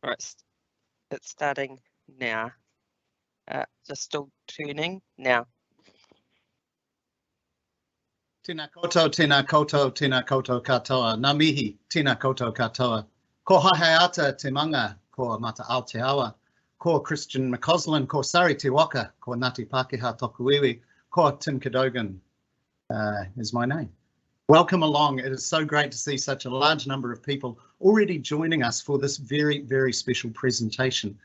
Right, it's starting now. Just still turning now. Tēnā koutou, tēnā koutou, tēnā koutou katoa. Ngā mihi, tēnā koutou katoa. Ko haheata te manga, ko mata Aotearoa. Ko Christian McCausland, ko Sari Te Waka, ko Ngāti Pākehā Tokuiwi, ko Tim Cadogan is my name. Welcome along. It is so great to see such a large number of people already joining us for this very, very special presentation.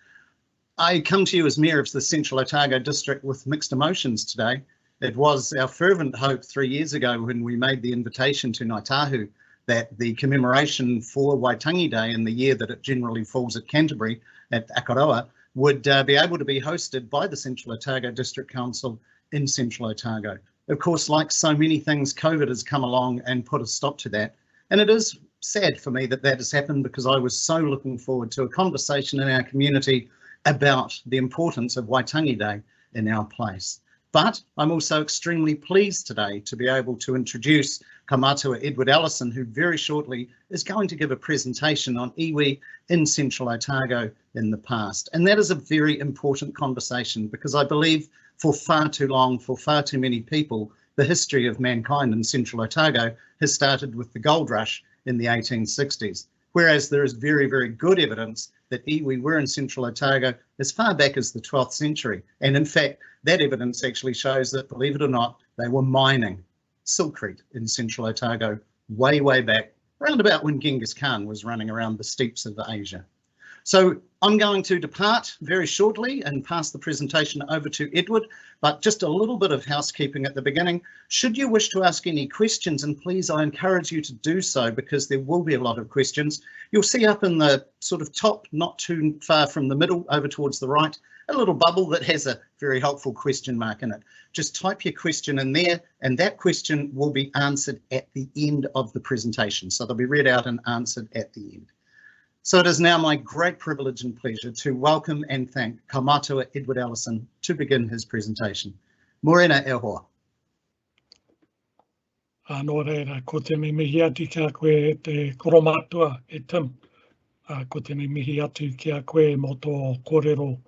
I come to you as Mayor of the Central Otago District with mixed emotions today. It was our fervent hope 3 years ago when we made the invitation to Ngāi Tahu that the commemoration for Waitangi Day in the year that it generally falls at Canterbury at Akaroa would be able to be hosted by the Central Otago District Council in Central Otago. Of course, like so many things, COVID has come along and put a stop to that. And it is sad for me that that has happened because I was so looking forward to a conversation in our community about the importance of Waitangi Day in our place. But I'm also extremely pleased today to be able to introduce Kaumātua Edward Ellison, who very shortly is going to give a presentation on iwi in Central Otago in the past. And that is a very important conversation because I believe for far too long, for far too many people, the history of mankind in Central Otago has started with the gold rush in the 1860s. Whereas there is very, very good evidence that iwi were in Central Otago as far back as the 12th century. And in fact, that evidence actually shows that, believe it or not, they were mining silkcrete in Central Otago way, way back, around about when Genghis Khan was running around the steppes of Asia. So I'm going to depart very shortly and pass the presentation over to Edward, but just a little bit of housekeeping at the beginning. Should you wish to ask any questions, and please I encourage you to do so because there will be a lot of questions, you'll see up in the sort of top, not too far from the middle, over towards the right, a little bubble that has a very helpful question mark in it. Just type your question in there and that question will be answered at the end of the presentation. So they'll be read out and answered at the end. So it is now my great privilege and pleasure to welcome and thank Kaumātua Edward Ellison to begin his presentation. Morena e hoa. Anō reira, ko tēnei mihi atu kia koe te Kaumātua e Tim. Ko tēnei mihi atu kia koe mo tō kōrero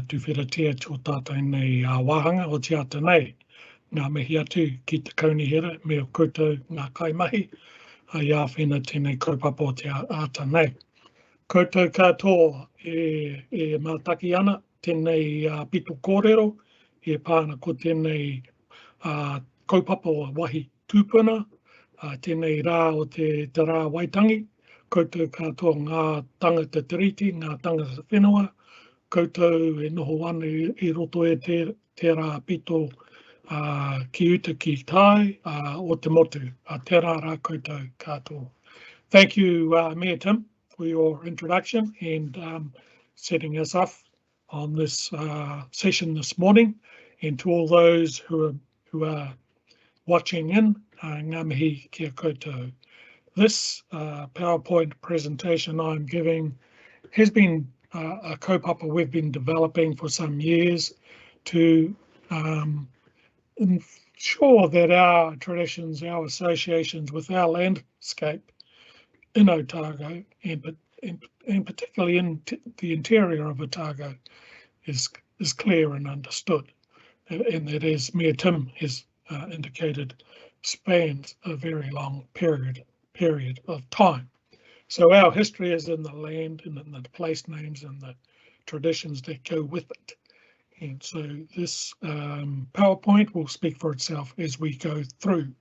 tuwhiratia tō tātou nei wāhanga o te ata nei. Ngā mihi atu ki te kaunihera me o koutou ngā kaimahi. Ia whena tēnei kaupapa o te ata nei. Koutou katoa e mātaki ana tēnei pito kōrero, e pāna ko tēnei kaupapa o Wāhi Tūpuna, tēnei rā o te rā Waitangi, koutou katoa ngā tangata tiriti, ngā tangata whenua, koutou e noho anu I roto e te rā pito ki uta ki tai o te motu, te rā rā koutou katoa. Thank you, Mayor Tim, for your introduction and setting us off on this session this morning, and to all those who are watching in, ngā mihi kia koutou. This PowerPoint presentation I'm giving has been a kaupapa we've been developing for some years to ensure that our traditions, our associations with our landscape in Otago, and particularly in the interior of Otago, is clear and understood, and that, as Mayor Tim has indicated, spans a very long period of time. So our history is in the land and in the place names and the traditions that go with it. And so this PowerPoint will speak for itself as we go through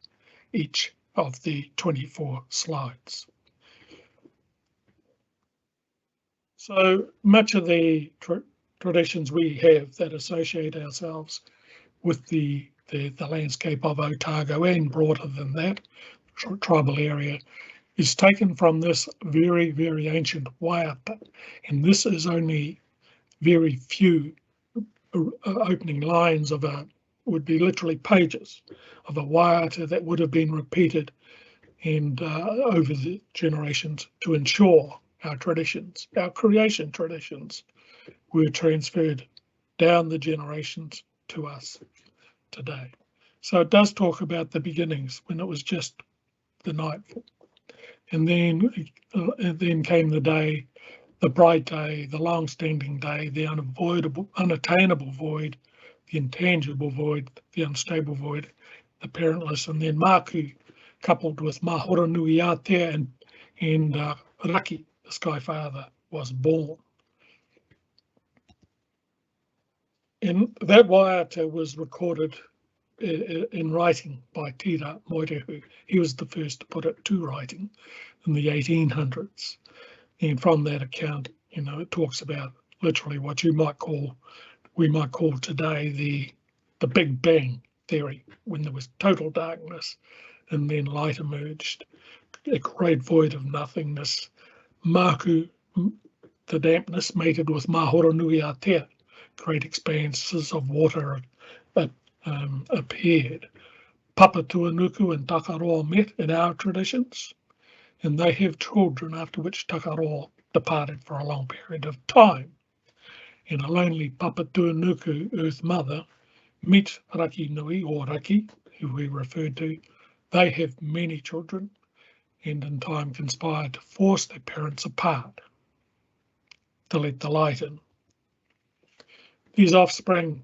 each of the 24 slides. So much of the traditions we have that associate ourselves with the landscape of Otago and broader than that, tribal area, is taken from this very, very ancient waiata. And this is only very few opening lines of would be literally pages of a waiata that would have been repeated and over the generations to ensure our traditions, our creation traditions, were transferred down the generations to us today. So it does talk about the beginnings when it was just the nightfall. And then came the day the bright day, the long-standing day, the unavoidable, unattainable void, the intangible void, the unstable void, the parentless, and then Māku, coupled with Mahora Nui Aotea and Raki, the Sky Father, was born. And that waiata was recorded in writing by Tira Moerehu. He was the first to put it to writing in the 1800s. And from that account, you know, it talks about literally what we might call today the Big Bang theory, when there was total darkness and then light emerged, a great void of nothingness. Māku, the dampness, mated with Mahora Nui Aotea, great expanses of water appeared. Papatuanuku and Takaroa met in our traditions, and they have children, after which Takaroa departed for a long period of time. And a lonely Papatuanuku, Earth Mother, met Raki Nui, or Raki, who we referred to. They have many children, and in time conspired to force their parents apart to let the light in. These offspring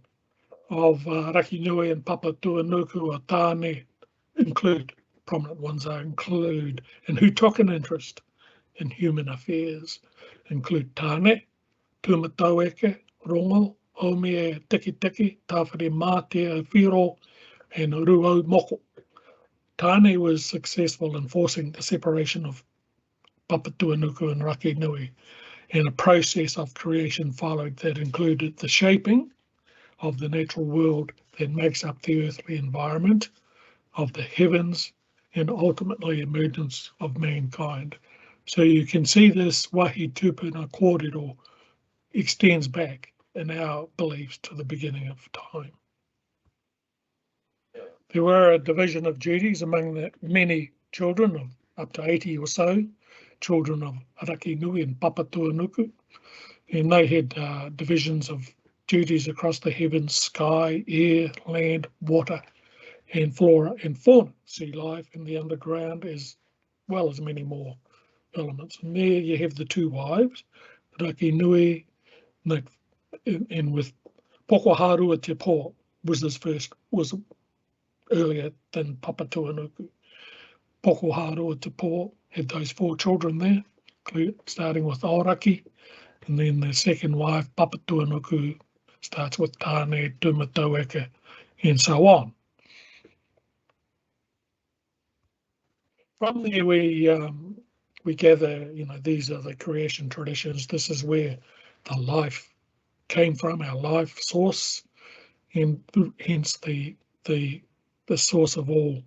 of Raki Nui and Papatuanuku or Tāne include, prominent ones include, and who took an interest in human affairs, include Tāne, Tumataueke, Rongo, Omie, Tiki Tiki, Tawhiri Mātea, Whiro, and Ruo Moko. Tāne was successful in forcing the separation of Papatuanuku and Raki Nui, and a process of creation followed that included the shaping of the natural world that makes up the earthly environment, of the heavens, and ultimately emergence of mankind. So you can see this Wāhi Tūpuna kōrero extends back in our beliefs to the beginning of time. There were a division of duties among the many children, of up to 80 or so, children of Raki Nui and Papatuanuku, and they had divisions of duties across the heavens, sky, air, land, water, and flora and fauna, sea life in the underground, as well as many more elements. And there you have the two wives, Raki Nui, and with Pokoharua Te Po was earlier than Papatuanuku. Pokoharua Te Po had those 4 children there, starting with Aoraki, and then the second wife, Papatuanuku, starts with Tāne, Tumataueke, and so on. From there we gather, you know, these are the creation traditions. This is where the life came from, our life source, and hence the source of all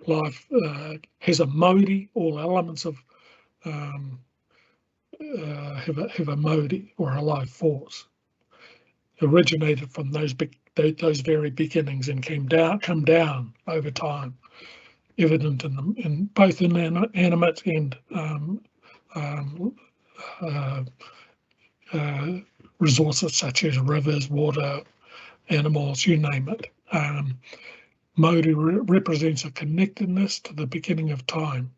life has a mauri. All elements of have a mauri, or a life force. Originated from those very beginnings and come down over time, evident in both inanimate and resources such as rivers, water, animals, you name it. Mauri represents a connectedness to the beginning of time,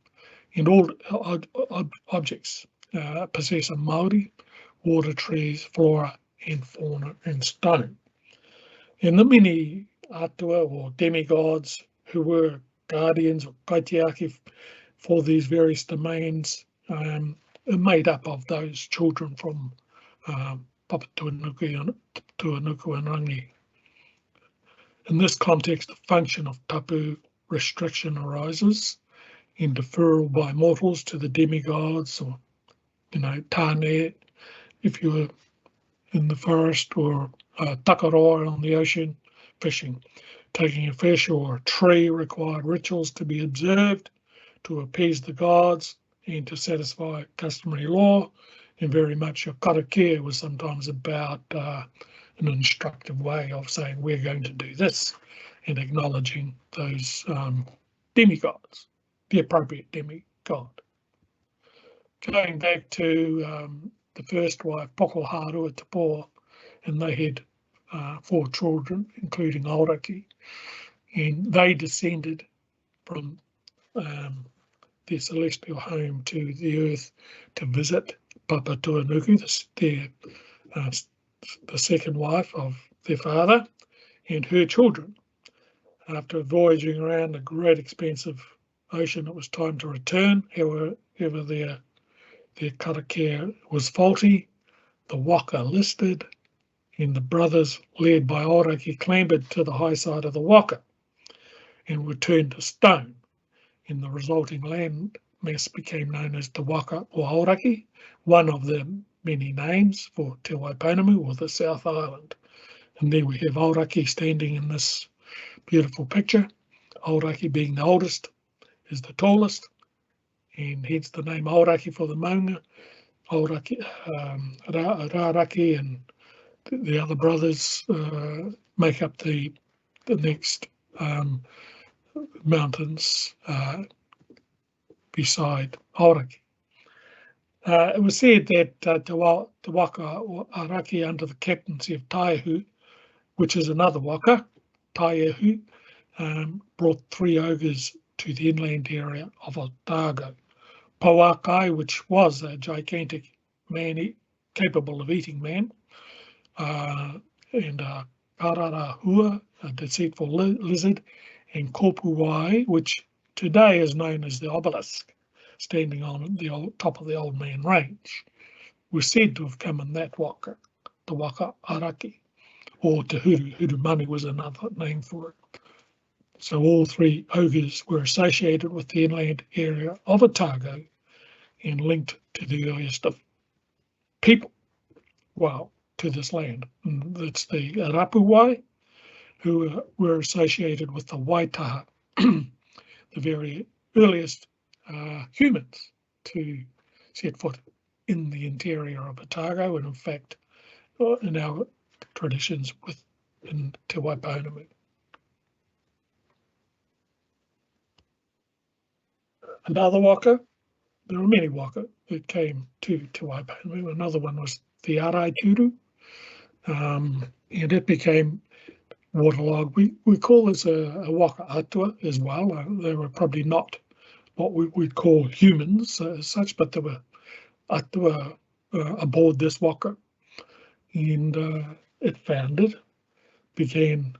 and all objects possess a mauri: water, trees, flora, and fauna, and stone. And the many atua or demigods who were guardians or kaitiaki for these various domains are made up of those children from Papatuanuku and Rangi. In this context, the function of tapu restriction arises in deferral by mortals to the demigods, or, you know, Tāne, if you were in the forest, or Takaroa on the ocean fishing. Taking a fish or a tree required rituals to be observed to appease the gods and to satisfy customary law, and very much a karakia was sometimes about an instructive way of saying we're going to do this, and acknowledging those demigods, the appropriate demigod. Going back to the first wife, Pokoharua Te Po, and they had 4 children, including Aoraki, and they descended from their celestial home to the earth to visit Papa Tuanuku, the second wife of their father, and her children. After voyaging around a great expansive ocean, it was time to return. However, their karakia was faulty, the waka listed, and the brothers, led by Ōraki, clambered to the high side of the waka and were turned to stone. And the resulting land mass became known as Te Waka o Ōraki, one of the many names for Te Waiponamu, or the South Island. And there we have Ōraki standing in this beautiful picture. Ōraki being the oldest is the tallest, and hence the name Ōraki for the maunga. Ōraki, Rāraki and the other brothers make up the next mountains beside Ōraki. It was said that Te Waka o Ōraki, under the captaincy of Taihu, which is another waka, Taihu, brought 3 ogres to the inland area of Otago. Pauakai, which was a gigantic man capable of eating man, and Kararahua, a deceitful lizard, and Kopuwai, which today is known as the obelisk, standing on the top of the Old Man Range, were said to have come in that waka, the Waka Araki, or Te Huru. Hurumani was another name for it. So all 3 ogres were associated with the inland area of Otago and linked to the earliest of people, well, to this land. And that's the Rapuwai, who were associated with the Waitaha, the very earliest humans to set foot in the interior of Otago, and in fact, in our traditions in Te Waiponamu. Another waka, there were many waka that came to Te Waiponamu. Another one was the Araituru, and it became waterlogged. We call this a waka atua as well. They were probably not what we'd call humans as such, but there were atua aboard this waka, and it began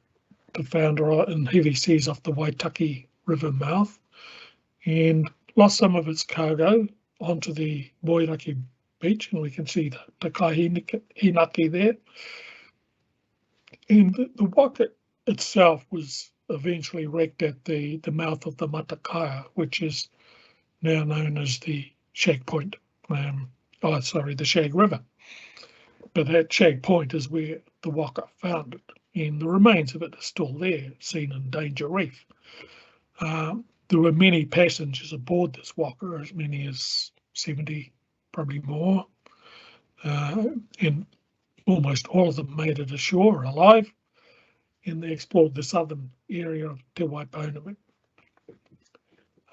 to founder in heavy seas off the Waitangi River mouth, and lost some of its cargo onto the Moiraki beach, and we can see the Kai Hinaki there. And the waka itself was eventually wrecked at the mouth of the Matakaia, which is now known as the Shag Point. The Shag River. But that Shag Point is where the waka foundered, and the remains of it are still there, seen in Danger Reef. There were many passengers aboard this waka, as many as 70, probably more, and almost all of them made it ashore alive, and they explored the southern area of Te Waiponamu.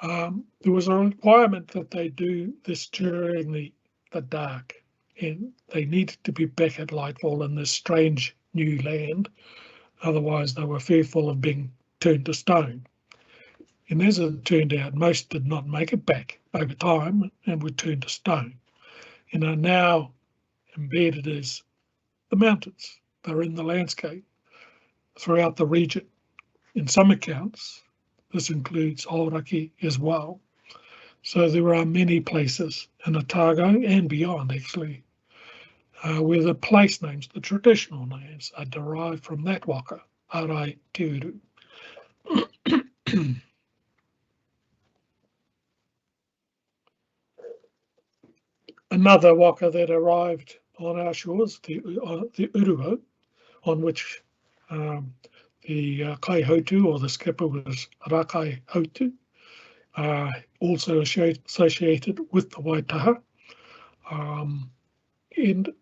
There was a requirement that they do this during the dark, and they needed to be back at lightfall in this strange new land, otherwise they were fearful of being turned to stone. And as it turned out, most did not make it back over time and were turned to stone, and are now embedded as the mountains. They're in the landscape throughout the region. In some accounts, this includes Ōraki as well. So there are many places in Otago and beyond, actually, where the place names, the traditional names, are derived from that waka, Arai Te Uru. Another waka that arrived on our shores, the Uruo, on which the Kaihotu, or the skipper, was Rakai Hotu, also associated with the Waitaha. And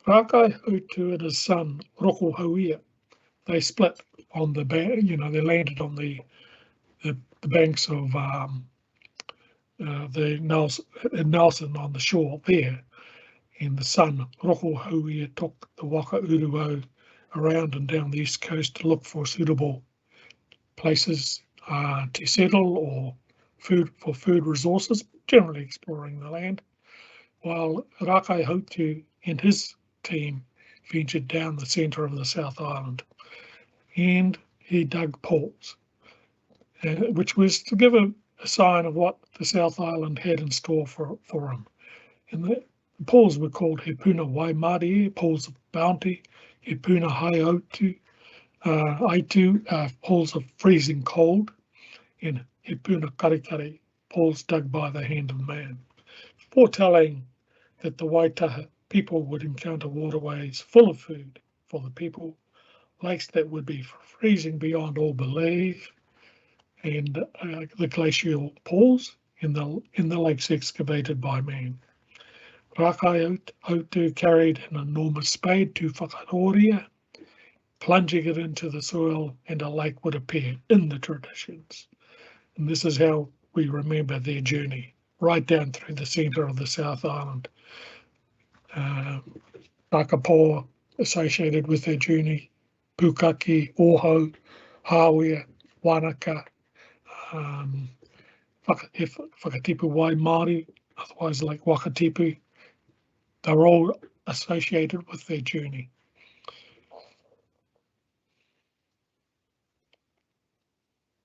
Rakai Hotu and his son, Roko Hauia, they split on the bank, they landed on the banks of the Nelson on the shore there, and the son, Roko Hauia, took the Waka Uruo around and down the east coast to look for suitable places to settle or food resources, generally exploring the land, while Rākai Hautu and his team ventured down the centre of the South Island, and he dug pools, which was to give a sign of what the South Island had in store for him. And the pools were called He Puna Waimarie, pools of bounty, He Puna Haiautu, Aitu, pools of freezing cold, and He Puna Karikari, pools dug by the hand of man, foretelling that the Waitaha people would encounter waterways full of food for the people, lakes that would be freezing beyond all belief, and the glacial pools in the lakes excavated by man. Rākai Hautu carried an enormous spade to whakaroria, plunging it into the soil, and a lake would appear in the traditions. And this is how we remember their journey, right down through the centre of the South Island. Whakapoa associated with their journey, Pukaki, Oho, Hāwea, Wanaka, Whakatipu Waimāori, otherwise like Wakatipu, they're all associated with their journey.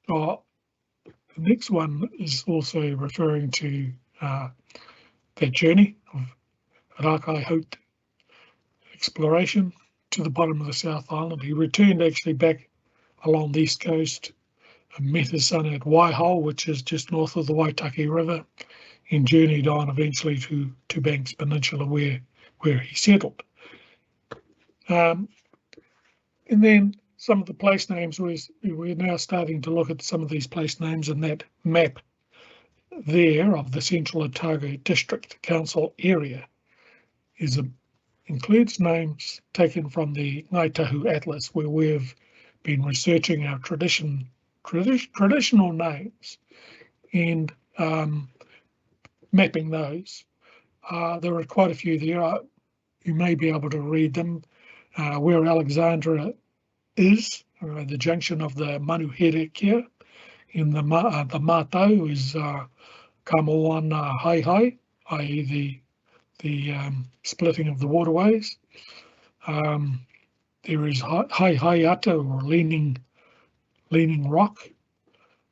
The next one is also referring to their journey of Rākai Hautu exploration to the bottom of the South Island. He returned actually back along the east coast and met his son at Waihao, which is just north of the Waitangi River, and journeyed on eventually to Banks Peninsula where he settled. And then some of the place names, we're now starting to look at some of these place names, and that map there of the Central Otago District Council area includes names taken from the Kāi Tahu Atlas, where we've been researching our traditional names and mapping those. There are quite a few there. You may be able to read them. Where Alexandra is, the junction of the Manuherekia in the Mātou is Kamoana Hai, i.e. the splitting of the waterways. There is Hai Ata, or leaning rock,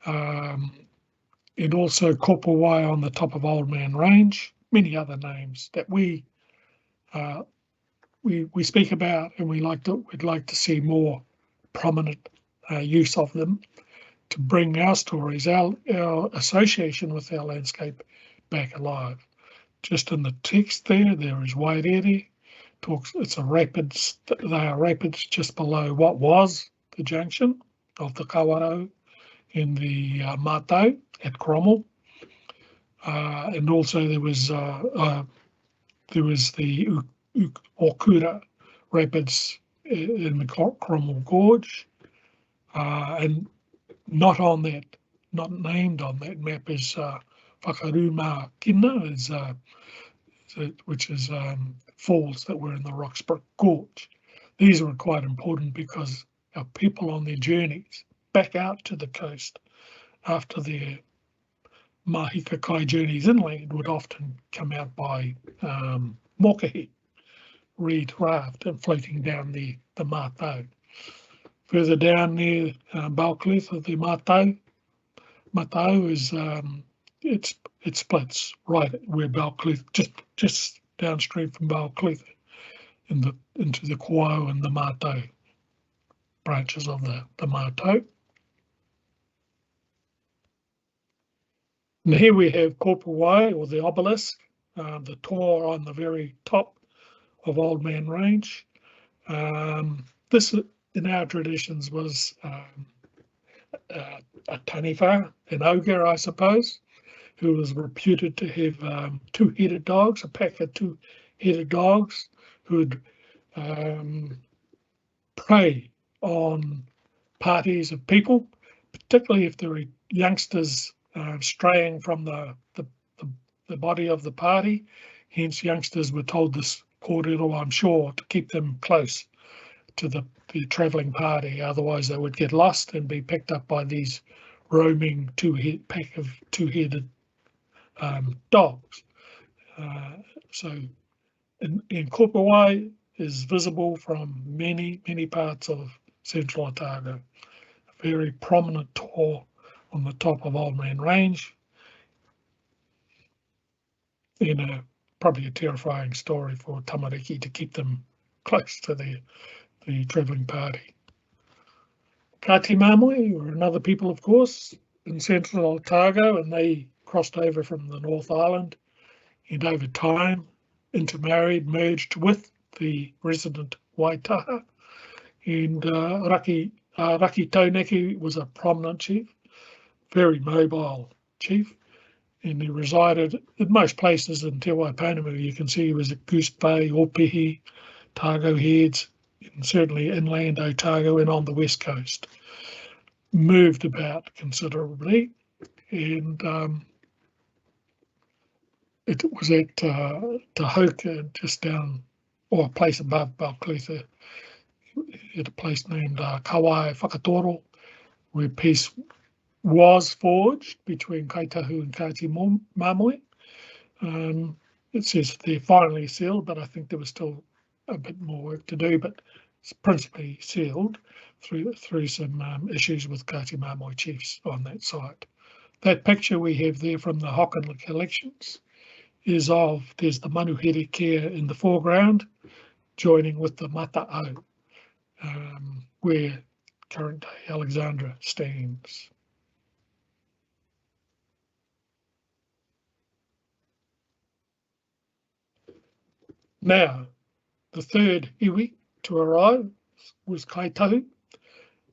and also Kopawai on the top of Old Man Range. Many other names that we speak about, and we'd like to see more prominent use of them to bring our stories, our association with our landscape back alive. Just in the text there is Wairere, it's a rapids, they are rapids just below what was the junction of the Kawarau in the Mātou at Cromwell. And also there was the Orkuta rapids in the Cromwell Gorge, and not named on that map is Whakaruma Kina, which is falls that were in the Roxbrook Gorge. These are quite important because our people on their journeys back out to the coast after their mahi kakai journeys inland would often come out by mokahi, reed raft, and floating down the Mātou. Further down near Clutha, the Matau is it splits right where Clutha, just downstream from Clutha, into the Kauau and the Mātou branches of the Mātou. And here we have Kopawai, or the obelisk, the toa on the very top of Old Man Range. This, in our traditions, was a taniwha, an ogre, I suppose, who was reputed to have two-headed dogs, a pack of two-headed dogs, who would prey on parties of people, particularly if there were youngsters straying from the body of the party. Hence, youngsters were told this kōrero, I'm sure, to keep them close to the travelling party, otherwise they would get lost and be picked up by these roaming pack of two-headed dogs. So in Kopawai is visible from many parts of Central Otago. A very prominent toa on the top of Old Man Range, and probably a terrifying story for tamariki to keep them close to the travelling party. Kāti Mamoi were another people, of course, in Central Otago, and they crossed over from the North Island and over time intermarried, merged with the resident Waitaha. And Raki Tauneki was a prominent chief, very mobile chief, and he resided in most places in Te Waiponamu. You can see he was at Goose Bay, Opihi, Otago Heads, and certainly inland Otago and on the west coast. Moved about considerably, and it was at Tahoka, just down, or a place above Clutha, at a place named Kawai Whakatoro, where peace was forged between Kāi Tahu and Kāti Mamoi. It says they're finally sealed, but I think there was still a bit more work to do, but it's principally sealed through some issues with Kāti Mamoi chiefs on that site. That picture we have there from the Hocken collections is there's the Manuhere Care in the foreground, joining with the Mata'au, where current day Alexandra stands. Now, the third iwi to arrive was Kāi Tahu,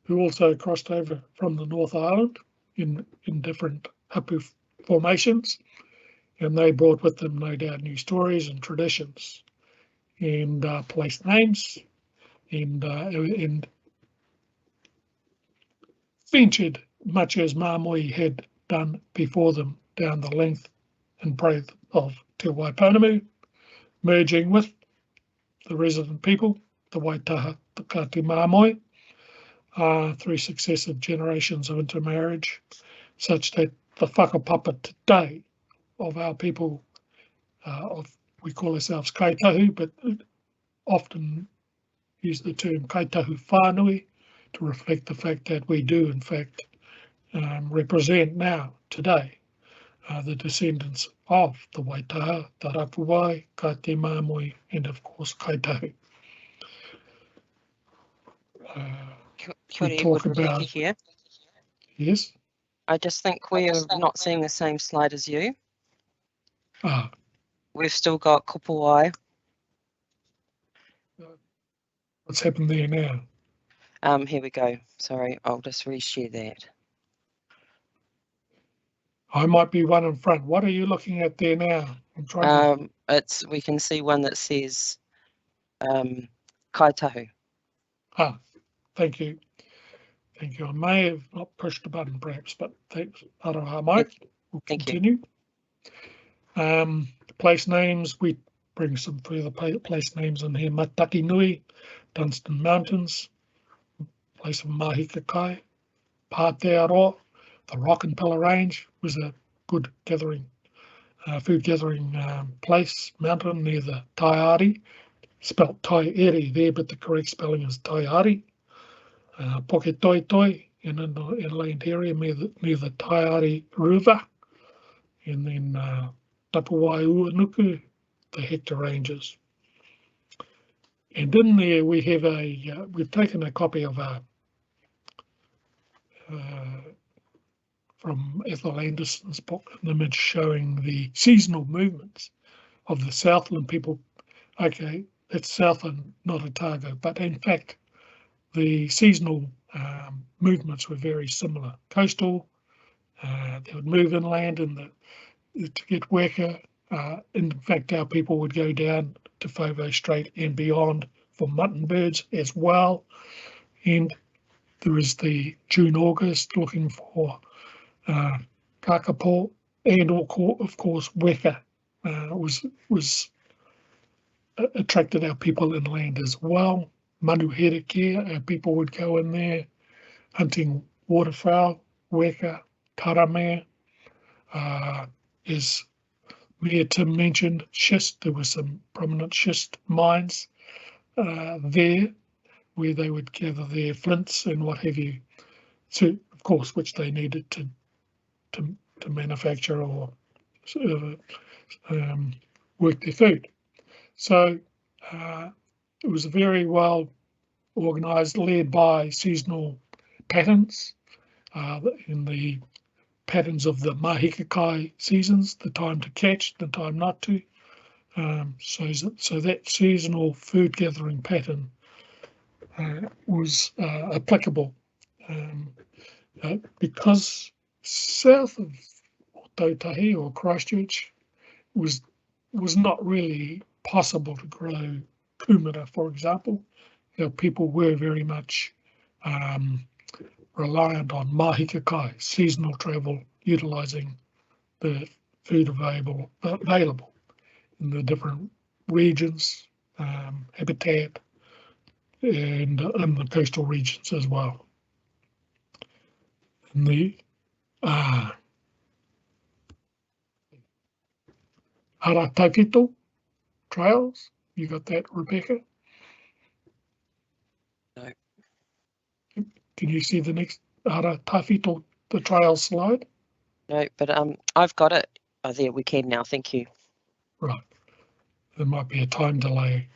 who also crossed over from the North Island in different Hapu formations, and they brought with them, no doubt, new stories and traditions and place names, and ventured much as Mamoi had done before them down the length and breadth of Te Waiponamu, merging with the resident people, the Waitaha, the Kāti Mamoi, through successive generations of intermarriage, such that the whakapapa today of our people, we call ourselves Kāi Tahu, but often use the term Kāi Tahu whānui to reflect the fact that we do, in fact, represent now, today, the descendants of the Waitaha, the Rapuwai, Kāti Mamoi, and of course Kāi Tahu. Kia ora, about here. Yes. I just think we are not seeing the same slide as you. We've still got Kopawai. What's happened there now? Here we go. Sorry, I'll just reshare that. I might be one in front. What are you looking at there now? I'm trying we can see one that says Kāi Tahu. Thank you. Thank you. I may have not pushed the button perhaps, but thanks. Aroha, Mike. We'll continue. Place names, we bring some further place names in here. Mataki Nui, Dunstan Mountains, place of Mahika Kai, Pātearoa, the Rock and Pillar Range was a good gathering, food gathering place, mountain near the Taiari, spelt Tai-eri there, but the correct spelling is Taiari. Poke Toi Toi, in an inland area near the Taiari River, and then Tapuwai Uanuku, the Hector Ranges. And in there we have we've taken a copy of from Ethel Anderson's book, an image showing the seasonal movements of the Southland people. Okay, that's Southland, not Otago, but in fact, the seasonal movements were very similar. Coastal, they would move inland to get weka. In fact, our people would go down to Fovo Strait and beyond for mutton birds as well. And there is the June-August looking for kakapo, and of course weka was attracted our people inland as well. Manuhere Care, our people would go in there hunting waterfowl, weka, taramea, as Mayor Tim mentioned, schist. There were some prominent schist mines there where they would gather their flints and what have you, so of course which they needed to manufacture or work their food. So it was very well organised, led by seasonal patterns in the patterns of the mahikakai seasons, the time to catch, the time not to. So that seasonal food gathering pattern was applicable because south of Ōtākou or Christchurch was not really possible to grow kumara, for example. People were very much reliant on mahikakai, seasonal travel, utilising the food available in the different regions, habitat, and in the coastal regions as well. In the Ara Taupito trails, you got that, Rebecca? No. Can you see the next Ara Taupito, the trail slide? No, but I've got it. Oh, there, we can now. Thank you. Right. There might be a time delay.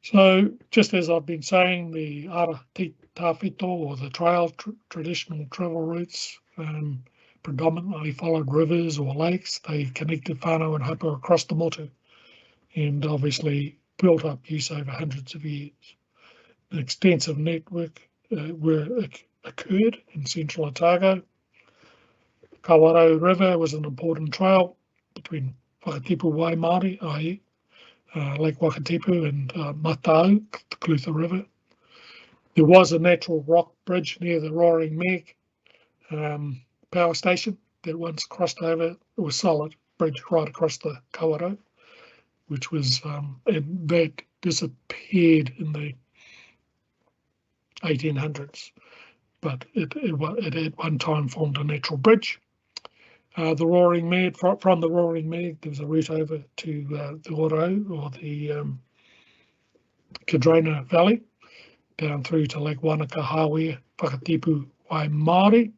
So, just as I've been saying, the Ara Tawhito, or the trail, traditional travel routes, predominantly followed rivers or lakes. They connected whānau and Hapu across the motu, and obviously built up use over hundreds of years. An extensive network occurred in Central Otago. Kawarau River was an important trail between Whakatipu Waimari, i.e. Lake Wakatipu, and Mathoda, the Clutha River. There was a natural rock bridge near the Roaring Meg power station that once crossed over. It was solid bridge right across the Kawarau, which was and that disappeared in the 1800s, but it at one time formed a natural bridge. The Roaring Meg, from the Roaring Meg, there was a route over to the Oro, or the Kadraina Valley, down through to Lake Wanaka, Hawea, Whakatipu, Waimari.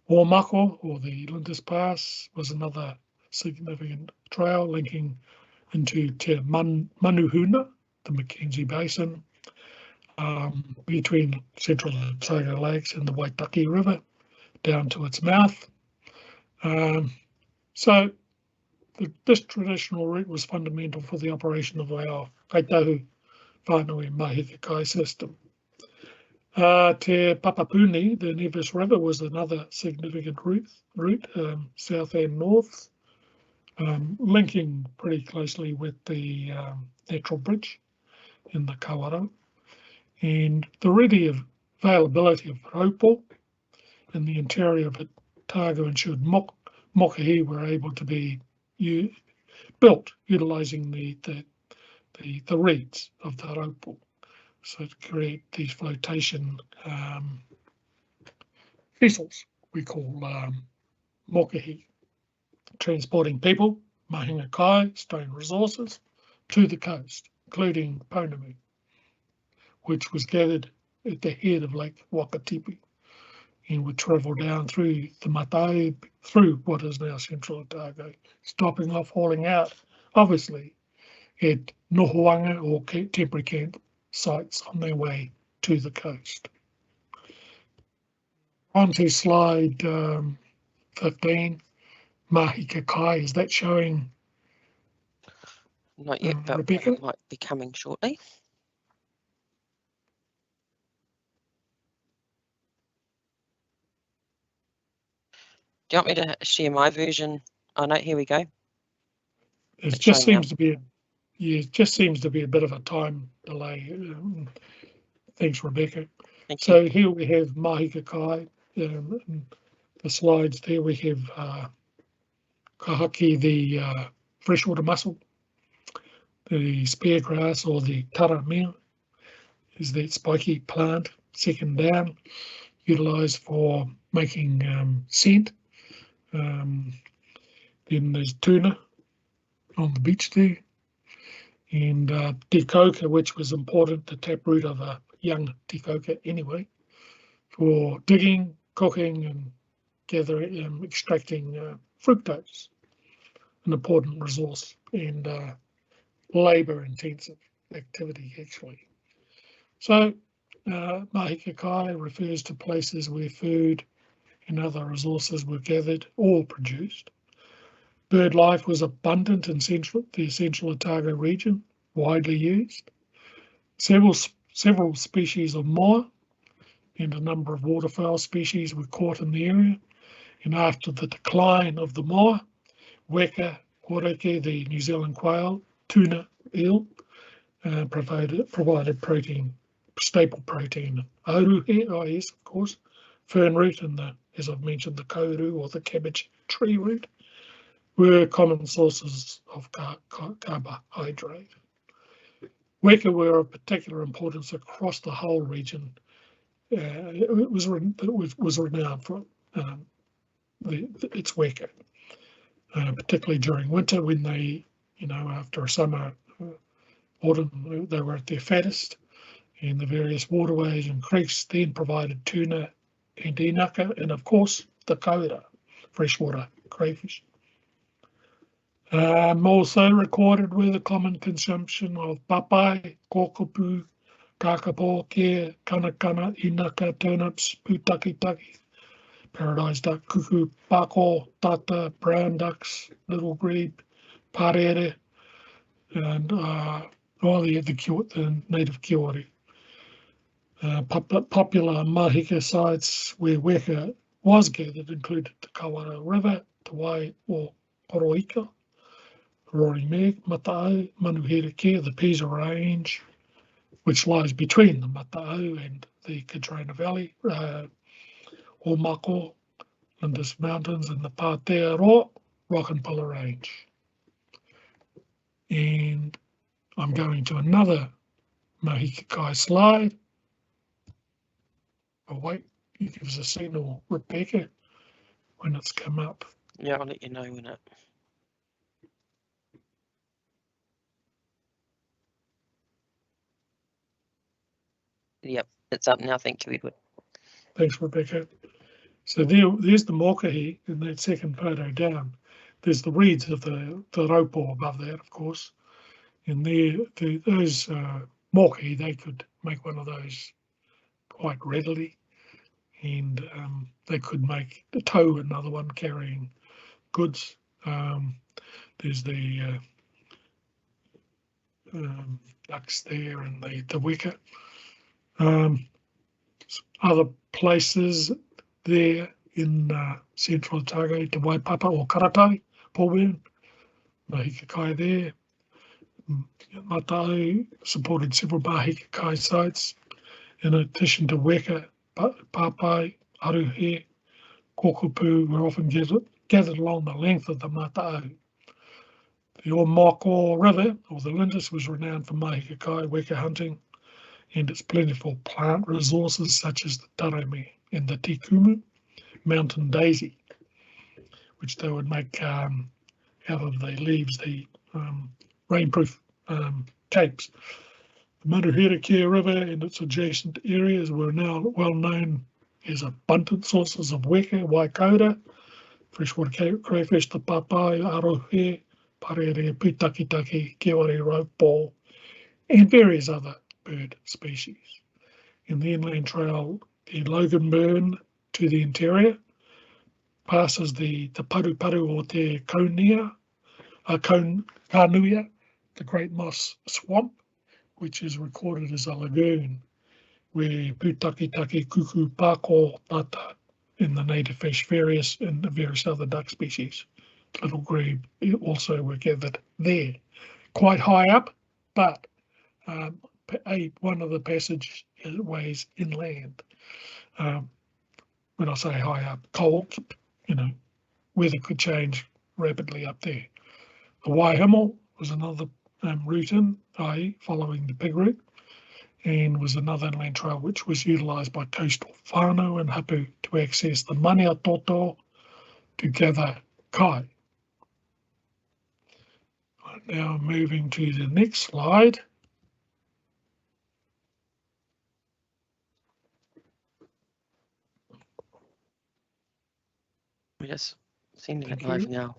Ōmako, or the Lindis Pass, was another significant trail linking into Te Manuhuna, the Mackenzie Basin, between Central Otago Lakes and the Waitangi River, down to its mouth. So this traditional route was fundamental for the operation of our Kāi Tahu whānau mahikakai system. Te Papapuni, the Nevis River, was another significant route, south and north, linking pretty closely with the natural bridge in the Kawarau. And the ready availability of raupo in the interior of Otago ensured mokahi were able to be built utilising the reeds of the raupo. So to create these flotation vessels we call mokahi, transporting people, mahinga kai, stone resources, to the coast, including pounamu, which was gathered at the head of Lake Wakatipu and would travel down through the Marae, through what is now Central Otago, stopping off, hauling out, obviously, at nohoanga or temporary camp sites on their way to the coast. On to slide 15, mahikakai. Is that showing? Not yet, but Rebecca? it might be coming shortly. Do you want me to share my version? Oh no, here we go. It just seems to be it just seems to be a bit of a time delay. Thanks, Rebecca. Thank So you. here we have mahikakai. The slides there we have kahaki, the freshwater mussel, the speargrass, or the taramea, is that spiky plant, second down. utilised for making scent. Then there's tuna on the beach there, and te koka, which was important, the taproot of a young te koka anyway, for digging, cooking and gathering, extracting fructose, an important resource and labour intensive activity actually. So Mahika Kai refers to places where food and other resources were gathered or produced. Bird life was abundant in the Central Otago region, widely used. Several species of moa and a number of waterfowl species were caught in the area. And after the decline of the moa, weka, koreke, the New Zealand quail, tuna, eel, provided protein, staple protein. Aruhe, oh yes, of course, fern root and as I've mentioned, the kauru or the cabbage tree root were common sources of carbohydrate. Weka were of particular importance across the whole region. It was renowned for its weka, particularly during winter when they, after a summer, autumn, they were at their fattest, and the various waterways and creeks then provided tuna and inaka, and of course the kaura, freshwater crayfish. Also recorded were the common consumption of papai, kokopu, kakapo, kea, kanakana, inaka, turnips, putakitaki, paradise duck, cuckoo, pako, tata, brown ducks, little grebe, parere, and the native kiwari. Popular mahika sites where weka was gathered included the Kawara River, the Wai or Oroika, Rorimeg, Matau, Manuhirike, the Pisa Range, which lies between the Matau and the Katrina Valley, Omako, Lindis Mountains, and the Pātea Rock and Pillar Range. And I'm going to another Mahika Kai slide. Oh wait, you give us a signal, Rebecca, when it's come up. Yeah, I'll let you know when it. Yep, it's up now. Thank you, Edward. Thanks, Rebecca. So there's the mokahi in that second photo down. There's the reeds of the raupo above that, of course. And those mokahi, they could make one of those quite readily. And they could make the tow, another one carrying goods. There's the ducks there and the weka. Other places there in Central Otago, Te Waipapa or Karatai, Paulburn, Mahika Kai there. Matau supported several Mahika Kai sites. In addition to weka, papai, aruhe, kokopu were often gathered along the length of the Matau. The Omako River, or the Lindis, was renowned for Mahika Kai weka hunting and its plentiful plant resources such as the tarame and the tikumu, mountain daisy, which they would make out of the leaves, the rainproof capes. The Manuhirike River and its adjacent areas were now well known as abundant sources of weka, waikaura, freshwater crayfish, the papai, arohe, parere, putakitaki, kiwari, raupo, and various other bird species. In the inland trail, the Logan Burn to the interior passes the paru or te kaunuia, the Great Moss Swamp, which is recorded as a lagoon where putakitaki, cuckoo, pako, tata, and the native fish, and the various other duck species, little grebe, also were gathered there. Quite high up, but one of the passageways inland. When I say high up, cold, weather could change rapidly up there. The Waihimmel was another route in, i.e. following the pig route, and was another inland trail which was utilised by coastal whānau and hapu to access the Maniatoto to gather kai. Now moving to the next slide. We're just sending it Thank live you. now.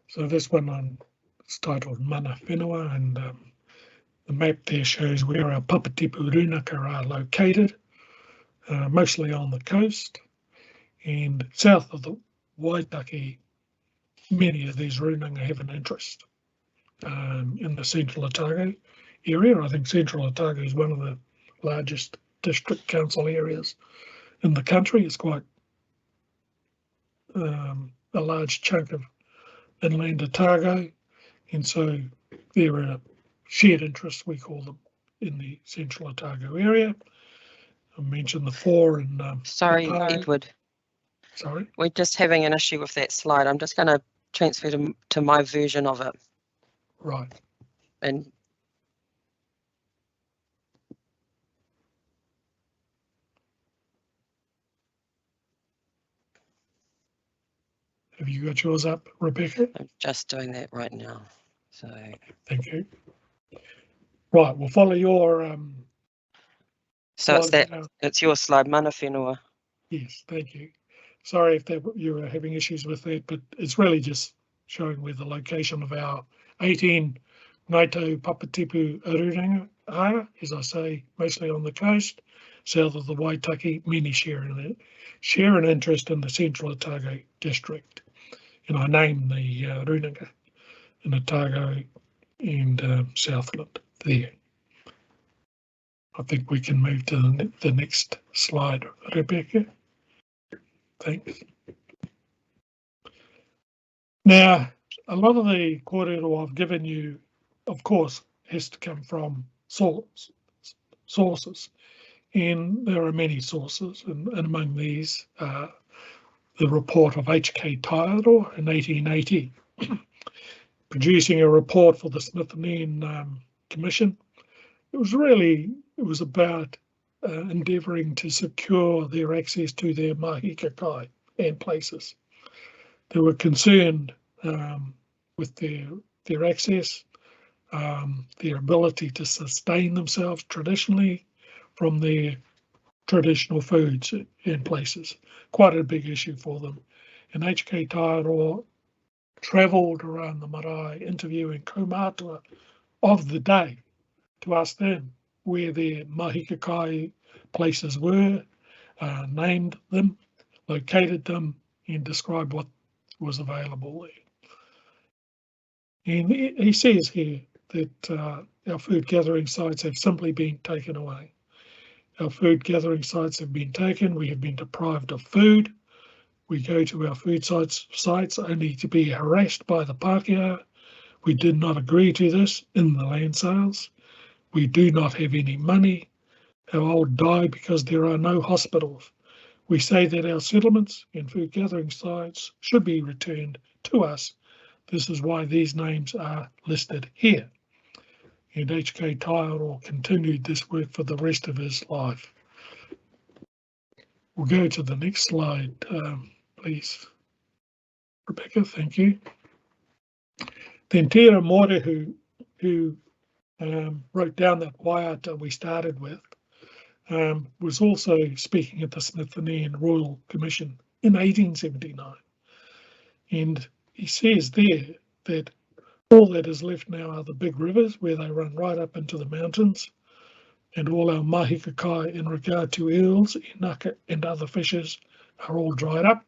So this one is titled Mana Whenua, and the map there shows where our Papatipu Runaka are located, mostly on the coast, and south of the Waitangi. Many of these runanga have an interest in the Central Otago area. I think Central Otago is one of the largest district council areas in the country. It's quite a large chunk of inland Otago, and so there are shared interests, we call them, in the Central Otago area. I mentioned the four in Sorry, Otago. Edward. Sorry. We're just having an issue with that slide. I'm just going to transfer to my version of it. Right. And Have you got yours up, Rebecca? I'm just doing that right now. So Thank you. Right, we'll follow your so it's slide that now. it's your slide, Mana Whenua. Yes, thank you. Sorry if you were having issues with that, but it's really just showing where the location of our 18 Ngaito Papatipu Aruranga are, as I say, mostly on the coast, south of the Waitangi. Many share an interest in the Central Otago district. And I named the Runaka in Otago and Southland there. I think we can move to the next slide, Rebecca. Thanks. Now, a lot of the kōrero I've given you, of course, has to come from sources. And there are many sources, and among these, the report of H.K. Tahu in 1880, producing a report for the Smithsonian Commission. It was about endeavouring to secure their access to their mahi kai and places. They were concerned with their access, their ability to sustain themselves traditionally from their traditional foods and places. Quite a big issue for them. And H.K. Tahu travelled around the Marae interviewing Kaumātua of the day to ask them where their mahi kai places were, named them, located them, and described what was available there. And he says here that our food gathering sites have simply been taken away. Our food gathering sites have been taken. We have been deprived of food. We go to our food sites only to be harassed by the Pākehā. We did not agree to this in the land sales. We do not have any money. Our old die because there are no hospitals. We say that our settlements and food gathering sites should be returned to us. This is why these names are listed here. And H.K. Tahu continued this work for the rest of his life. We'll go to the next slide, please. Rebecca, thank you. Then Tēra More, who wrote down that waiata we started with, was also speaking at the Smithsonian Royal Commission in 1879. And he says there that all that is left now are the big rivers where they run right up into the mountains, and all our mahi kai in regard to eels, inaka and other fishes are all dried up.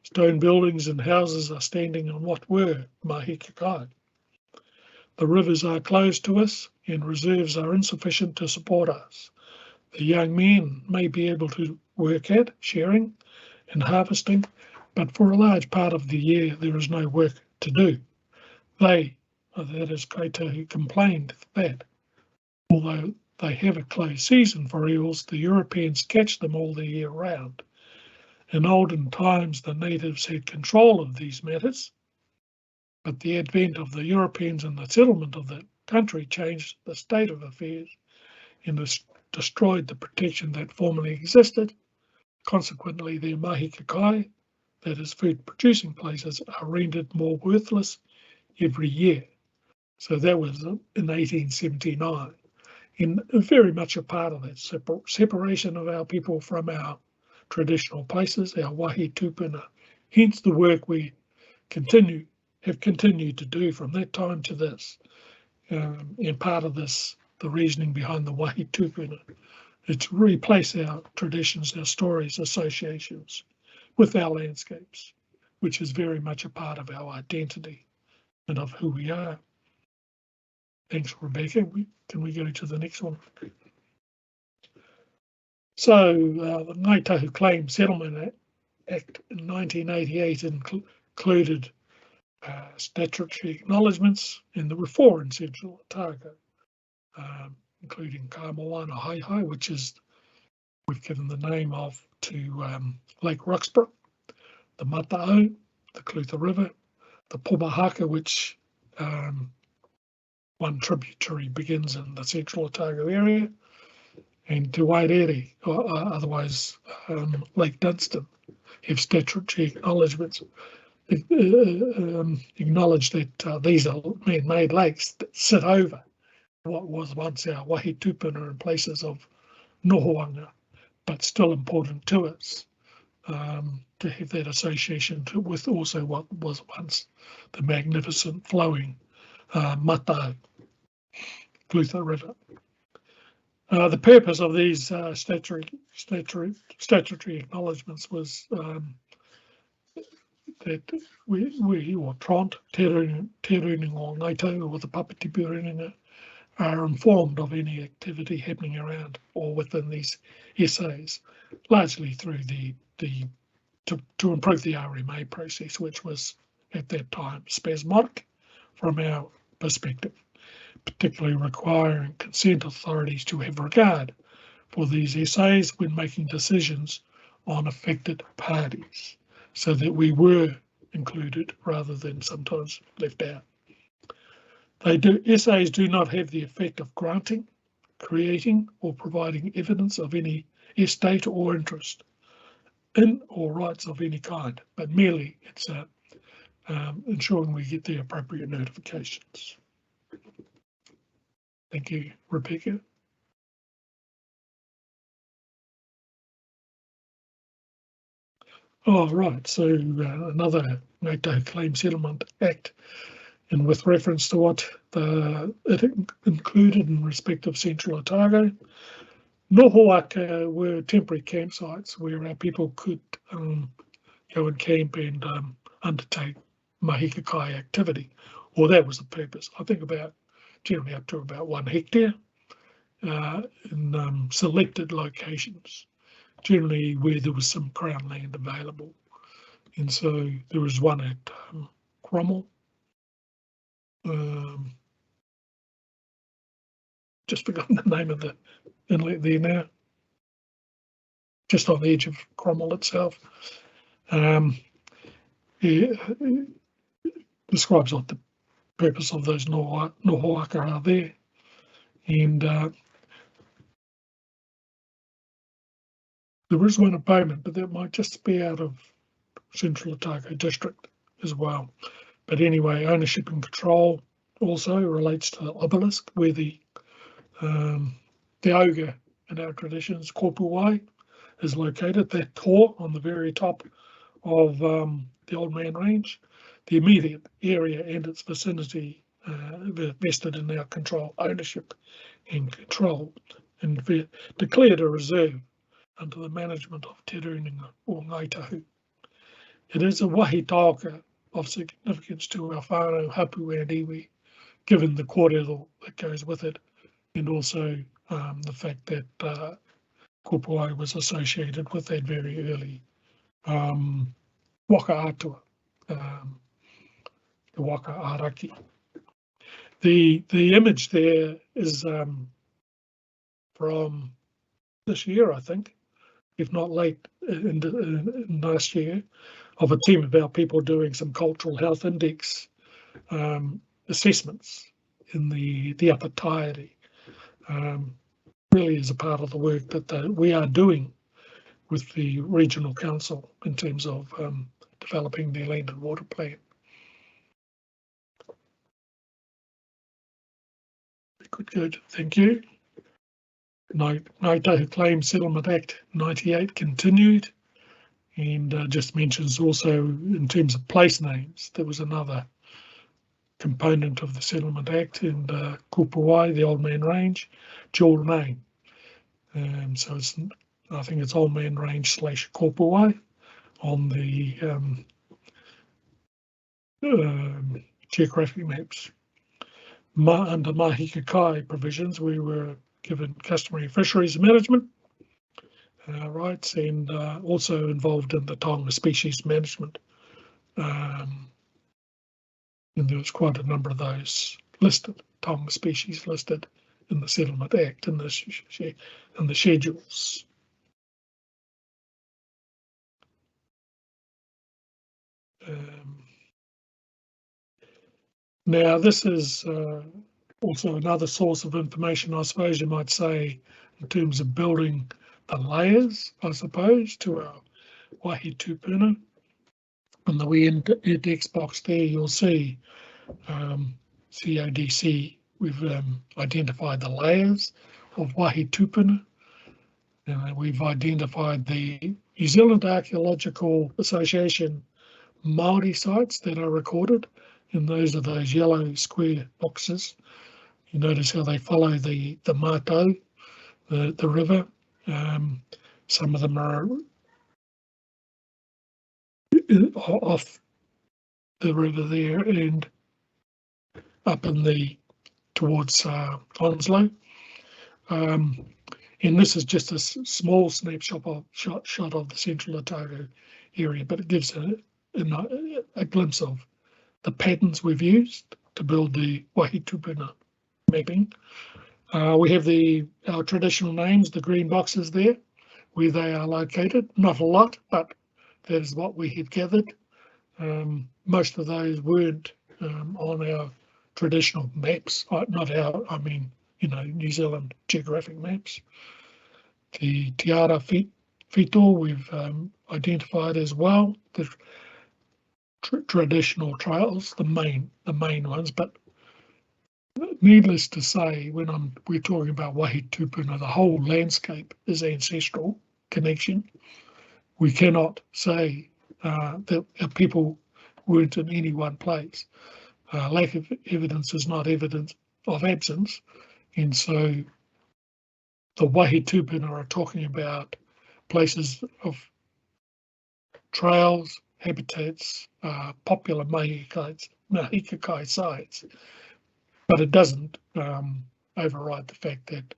Stone buildings and houses are standing on what were mahi kai. The rivers are closed to us and reserves are insufficient to support us. The young men may be able to work at shearing and harvesting, but for a large part of the year there is no work to do. They, that is Kāi Tahu, complained that although they have a closed season for eels, the Europeans catch them all the year round. In olden times the natives had control of these matters, but the advent of the Europeans and the settlement of the country changed the state of affairs, and destroyed the protection that formerly existed. Consequently, their mahi kakai, that is, food producing places, are rendered more worthless every year. So that was in 1879, and very much a part of that separation of our people from our traditional places, our Wāhi Tūpuna. Hence the work we have continued to do from that time to this. And part of this, the reasoning behind the Wāhi Tūpuna, is to replace our traditions, our stories, associations with our landscapes, which is very much a part of our identity and of who we are. Thanks, Rebecca. Can we go to the next one? So the Kāi Tahu Claim Settlement Act in 1988 included statutory acknowledgements, and there were 4 in Central Otago, including Kaumātua, which is we've given the name of to Lake Roxburgh, the Mathoda, the Clutha River, the Pobahaka, which one tributary begins in the Central Otago area, and to Waitangi, or otherwise Lake Dunstan, have statutory acknowledgements. Acknowledge that these are man-made lakes that sit over what was once our Wāhi Tūpuna and places of nohoanga, but still important to us, to have that association with also what was once the magnificent flowing Mathoda, Clutha River. The purpose of these statutory acknowledgements was that we or Tront, Te Runanga o Ngaitou, or the Papatipu Runanga, are informed of any activity happening around or within these essays, largely through to improve the RMA process, which was at that time spasmodic from our perspective, particularly requiring consent authorities to have regard for these essays when making decisions on affected parties, so that we were included rather than sometimes left out. Essays do not have the effect of granting, creating, or providing evidence of any estate or interest in or rights of any kind, but merely it's ensuring we get the appropriate notifications. Thank you, Rebecca. Oh, right, so another Kāi Tahu Claim Settlement Act, and with reference to what it included in respect of Central Otago, nohoaka were temporary campsites where our people could go and camp and undertake mahi kakai activity, or that was the purpose. I think generally up to about 1 hectare in selected locations, generally where there was some Crown land available. And so there was one at Cromwell, just forgotten the name of the inlet there now, just on the edge of Cromwell itself. It describes what the purpose of those nohoaka are there, and there is one at Bowman, but that might just be out of Central Otago district as well. But anyway, ownership and control also relates to the obelisk, where the ogre in our traditions, Kopuwai, is located. That tor on the very top of the Old Man Range, the immediate area and its vicinity vested in our control, ownership and control, and declared a reserve under the management of Te Runanga o Ngāitahu. It is a wāhi tāoka of significance to our whānau, Hapu and iwi, given the kōrero that goes with it, and also the fact that Kopuai was associated with that very early waka atua, the waka araki. The image there is from this year, I think, if not late in last year, of a team of our people doing some cultural health index assessments in the upper Taieri, really is a part of the work that we are doing with the regional council in terms of developing their land and water plan. Good, thank you. Kāi Tahu Claim Settlement Act 98 continued, and just mentions also in terms of place names, there was another component of the Settlement Act, and Kupawai, the Old Man Range, dual name. So it's, I think it's Old Man Range / Kupawai on the geographic maps. Under Mahi Kai provisions, we were given customary fisheries management rights, and also involved in the Tonga species management. And there was quite a number of those listed, Tonga species listed in the Settlement Act and the schedules. Now this is also another source of information, I suppose you might say, in terms of building the layers, I suppose, to our Wāhi Tūpuna. On the wee index box there, you'll see CODC, we've identified the layers of Wāhi Tūpuna. We've identified the New Zealand Archaeological Association Māori sites that are recorded, and those are those yellow square boxes. You notice how they follow the Mathoda, the river. Some of them are off the river there and up in the towards Onslow. And this is just a small snapshot of the Central Otago area, but it gives a glimpse of the patterns we've used to build the Wāhi Tūpuna mapping. We have our traditional names, the green boxes there, where they are located. Not a lot, but that is what we have gathered. Most of those weren't on our traditional maps, I mean, New Zealand geographic maps. The Tiara Whito we've identified as well. The traditional trails, the main ones, but needless to say, when we're talking about Wāhi Tūpuna, the whole landscape is ancestral connection. We cannot say that our people weren't in any one place. Lack of evidence is not evidence of absence, and so the Wāhi Tūpuna are talking about places of trails, habitats, popular Mahika Kai sites, but it doesn't override the fact that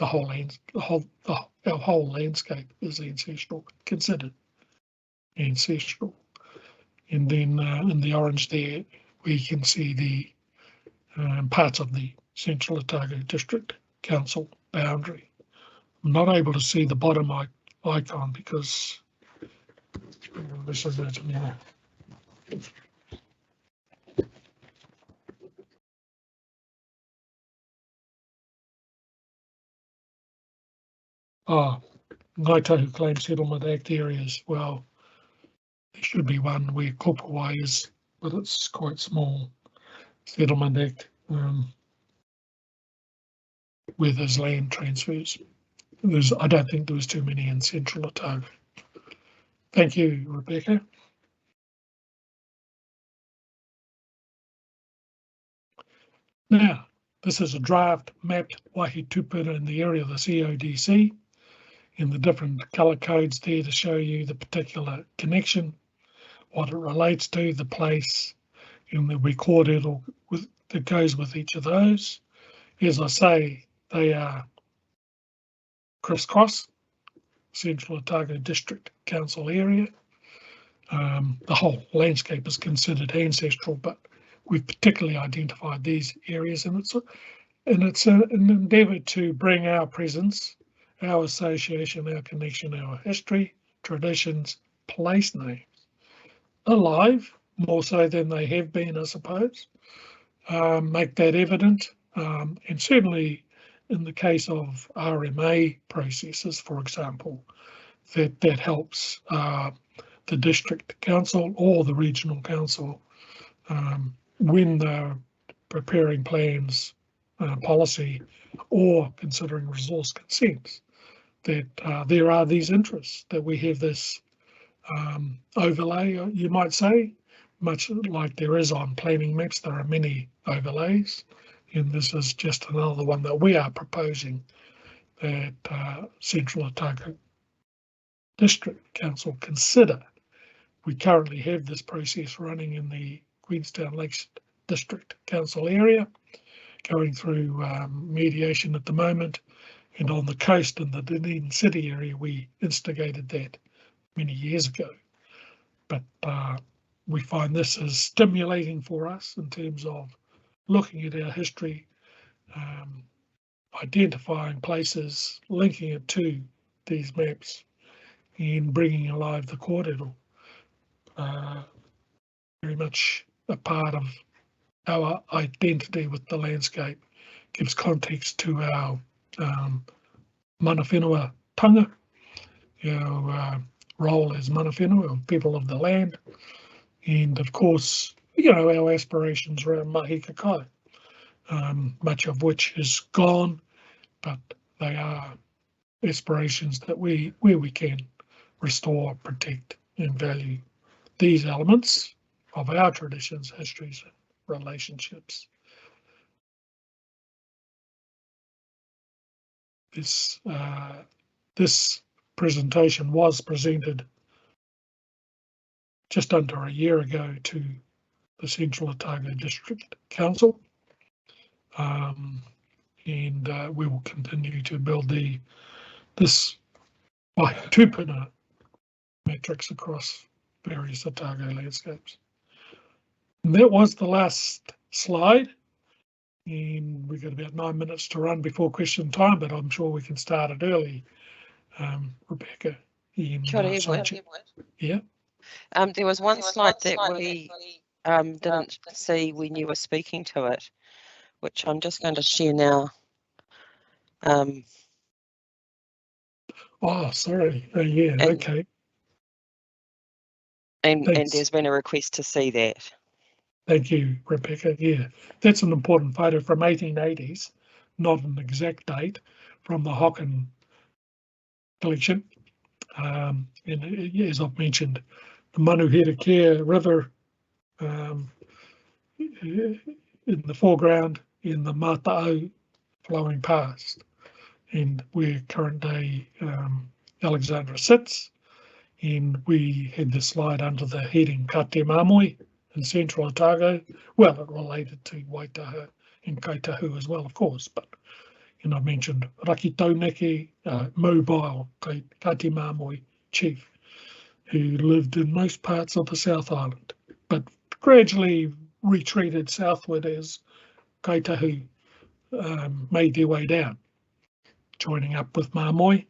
our whole landscape is ancestral, considered ancestral. And then in the orange there, we can see the parts of the Central Otago District Council boundary. I'm not able to see the bottom icon because this is it now. Kāi Tahu Claim Settlement Act areas. Well, there should be one where Kupawai is, but it's quite small. Settlement Act where there's land transfers. I don't think there was too many in Central Otago. Thank you, Rebecca. Now, this is a draft mapped Wāhi Tūpuna in the area of the CODC, and the different colour codes there to show you the particular connection, what it relates to, the place, and the recorded that goes with each of those. As I say, they are crisscross, Central Otago District Council area. The whole landscape is considered ancestral, but we've particularly identified these areas, and it's an endeavour to bring our presence, our association, our connection, our history, traditions, place names alive, more so than they have been, I suppose. Make that evident, and certainly in the case of RMA processes, for example, that helps the district council or the regional council when they're preparing plans, policy, or considering resource consents, that there are these interests, that we have this overlay, you might say, much like there is on planning maps. There are many overlays, and this is just another one that we are proposing that Central Otago District Council consider. We currently have this process running in the Queenstown Lakes District Council area, going through mediation at the moment, and on the coast in the Dunedin City area we instigated that many years ago. But we find this is stimulating for us in terms of looking at our history, identifying places, linking it to these maps, and bringing alive the kōrero. Very much a part of our identity with the landscape, gives context to our mana whenua tanga, our role as mana whenua, people of the land, and of course, you know, our aspirations around mahi kakai, much of which is gone, but they are aspirations that where we can restore, protect, and value these elements of our traditions, histories, and relationships. This presentation was presented just under a year ago to the Central Otago District Council, and we will continue to build this Wāhi Tūpuna matrix across various Otago landscapes. And that was the last slide, and we've got about 9 minutes to run before question time, but I'm sure we can start it early. Rebecca. Yeah. There was one slide that we didn't see when you were speaking to it, which I'm just going to share now. Oh, sorry. Yeah, okay. And there's been a request to see that. Thank you, Rebecca. Yeah, that's an important photo from 1880s, not an exact date, from the Hocken collection. And as I've mentioned, the Manuhira River in the foreground, in the Mathoda flowing past, and where current day Alexandra sits. And we had the slide under the heading Kate Mamoi in Central Otago. Well, it related to Waitangi and Kāi Tahu as well, of course, but I mentioned Raki Tauneki, mobile Kate Mamoi chief, who lived in most parts of the South Island, but gradually retreated southward as Kāi Tahu made their way down, joining up with Mamoi,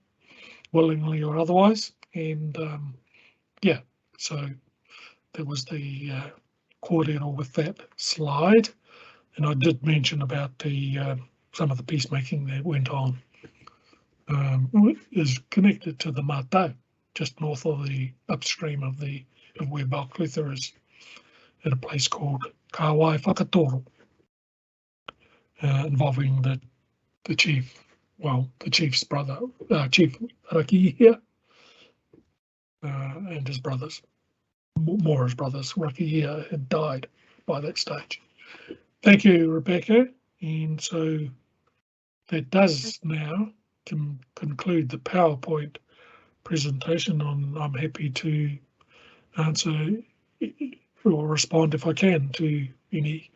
willingly or otherwise. And yeah, so there was the kōrero with that slide. And I did mention about the some of the peacemaking that went on. Is connected to the Matau, just north of the upstream of where Clutha is, at a place called Kāwai Whakatoro, involving the chief, well, the chief's brother, Chief Raki here, and his brothers, more his brothers. Raki here had died by that stage. Thank you, Rebecca. And so that does now conclude the PowerPoint presentation. I'm happy to answer or respond if I can to any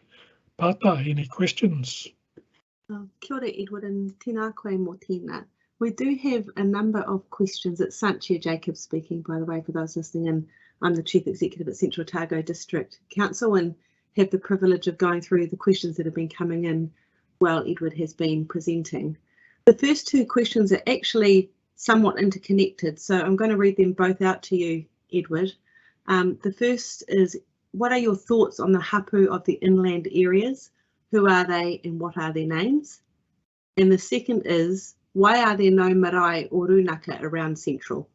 pata, any questions. Kia ora, Edward, and tēnā koe mō tēnā. We do have a number of questions. It's Sanchia Jacobs speaking, by the way, for those listening in. I'm the Chief Executive at Central Otago District Council and have the privilege of going through the questions that have been coming in while Edward has been presenting. The first two questions are actually somewhat interconnected, so I'm going to read them both out to you, Edward. The first is, what are your thoughts on the hapu of the inland areas? Who are they and what are their names? And the second is, why are there no marae or runaka around Central?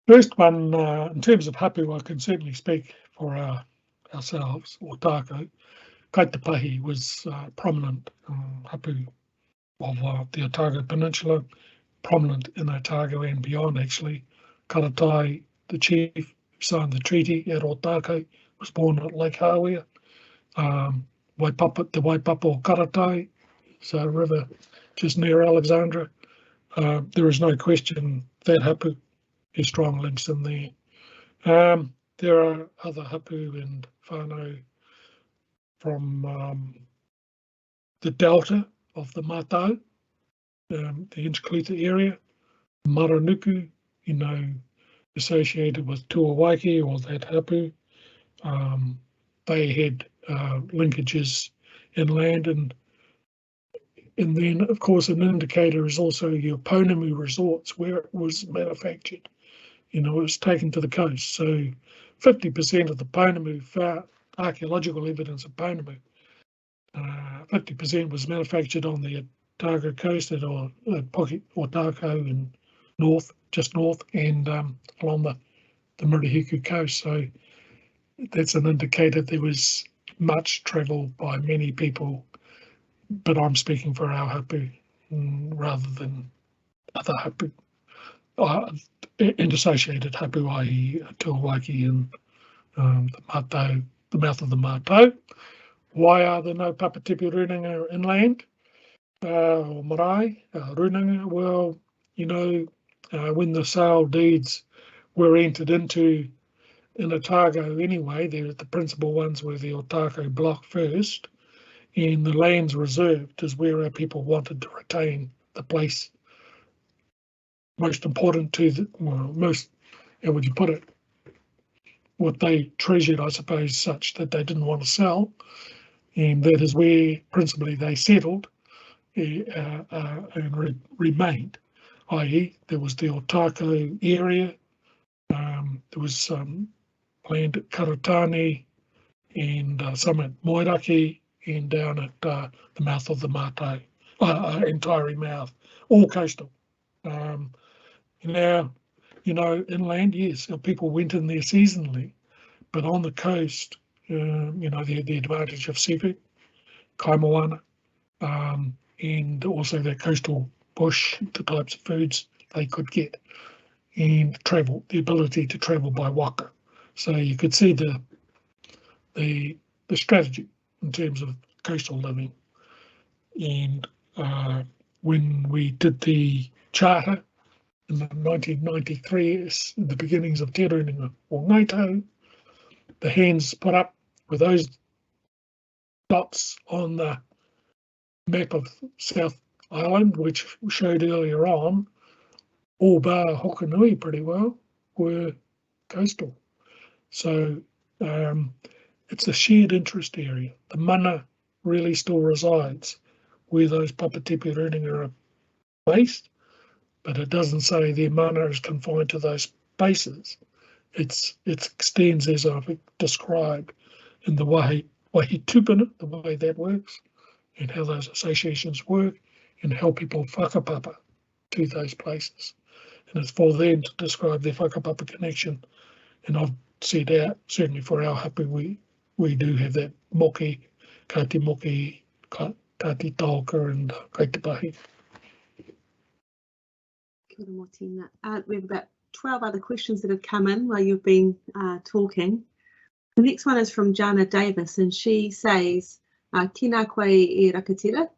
First one, in terms of hapu, I can certainly speak for ourselves, Ōtākou. Kāi Tahu was prominent hapu of the Otago Peninsula, prominent in Otago and beyond actually. Karatai, the chief who signed the treaty at Ōtākou, was born at Lake Hawea. The Waipapo Karatai, is a river just near Alexandra. There is no question that hapu has strong links in there. There are other hapu and whānau from the delta of the Mathoda, the Clutha area, Maranuku, associated with Tuawaiki or that hapu. They had linkages inland, and then of course an indicator is also your pounamu resorts where it was manufactured. It was taken to the coast. So 50% of the pounamu, archaeological evidence of pounamu, 50% was manufactured on the Otago coast at Pocket Ōtākou and just north, and along the Murihiku coast. So that's an indicator there was much travel by many people, but I'm speaking for our hapu rather than other hapu and associated hapu, i.e. Tuawaiki and the mouth of the Mathoda. Why are there no papatipi runanga inland or marae runanga? Well, when the sale deeds were entered into in Otago anyway, the principal ones were the Ōtākou block first, and the lands reserved is where our people wanted to retain the place most important to how would you put it, what they treasured, I suppose, such that they didn't want to sell, and that is where principally they settled and remained, i.e. there was the Ōtākou area, there was some land at Karatani and some at Moiraki and down at the mouth of the Mathoda, entire mouth, all coastal. Now, inland, yes, people went in there seasonally, but on the coast, the advantage of seafood, kaimoana, and also the coastal bush, the types of foods they could get, and travel, the ability to travel by waka. So you could see the strategy in terms of coastal living. And when we did the charter in 1993, the beginnings of Te Runanga o Ngāi Tahu, the hands put up with those dots on the map of South Island, which showed earlier on, all bar Hokanui pretty well, were coastal. So it's a shared interest area. The mana really still resides where those papatipi runanga are based, but it doesn't say their mana is confined to those bases. It extends, as I've described, in the Wāhi Tūpuna, the way that works, and how those associations work, and how people whakapapa to those places. And it's for them to describe their whakapapa connection. And I've said out, certainly for our hapu, we do have that moki, ka te moki, ka te taoka, and Kāi Tahu. Kia ora mō tēnā. We have about 12 other questions that have come in while you've been talking. The next one is from Jana Davis, and she says, tēnā koe e rakatira,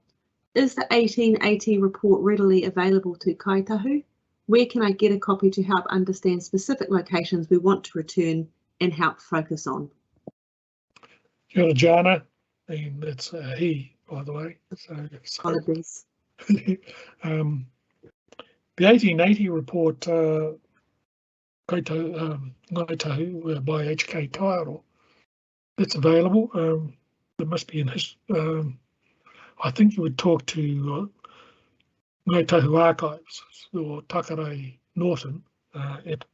is the 1880 report readily available to Kāi Tahu? Where can I get a copy to help understand specific locations we want to return and help focus on? Kia ora, Jana, and that's he, by the way. Apologies. The 1880 report, Kāi Tahu, Ngāi Tahu, by H.K. Tairo, it's available. It must be in his. I think you would talk to Ngāi Tahu Archives or Takarei Norton at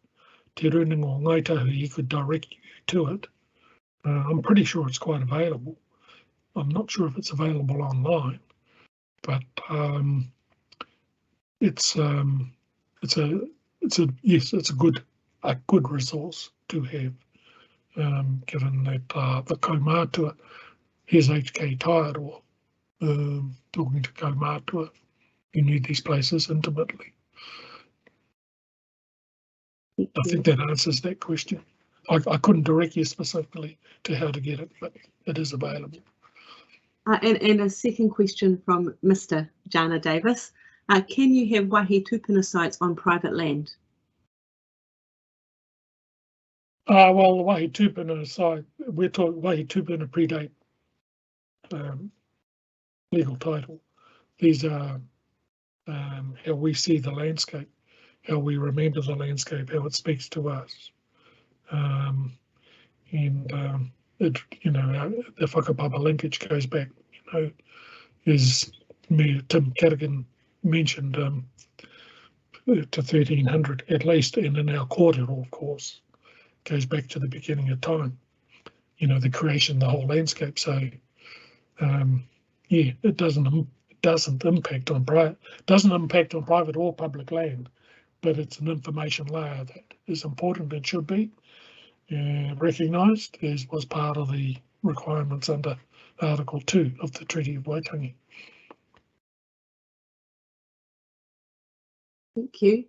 Te Runanga o Ngāi Tahu. He could direct you to it. I'm pretty sure it's quite available. I'm not sure if it's available online. but it's a good resource to have, given that the Kaumātua, here's HK Taiaroa, talking to Kaumātua, who knew these places intimately. I think that answers that question. I couldn't direct you specifically to how to get it, but it is available. And a second question from Mr. Jana Davis. Can you have Wāhi Tūpuna sites on private land? Well, the Wāhi Tūpuna site, we're talking Wāhi Tūpuna predate legal title. These are how we see the landscape, how we remember the landscape, how it speaks to us. It, you know, the whakapapa linkage goes back, you know, as Tim Cadigan mentioned, to 1300 at least, and in our kōrero, of course, goes back to the beginning of time, you know, the creation of the whole landscape. So yeah, it doesn't impact on private or public land, but it's an information layer that is important and should be recognised as was part of the requirements under Article 2 of the Treaty of Waitangi. Thank you.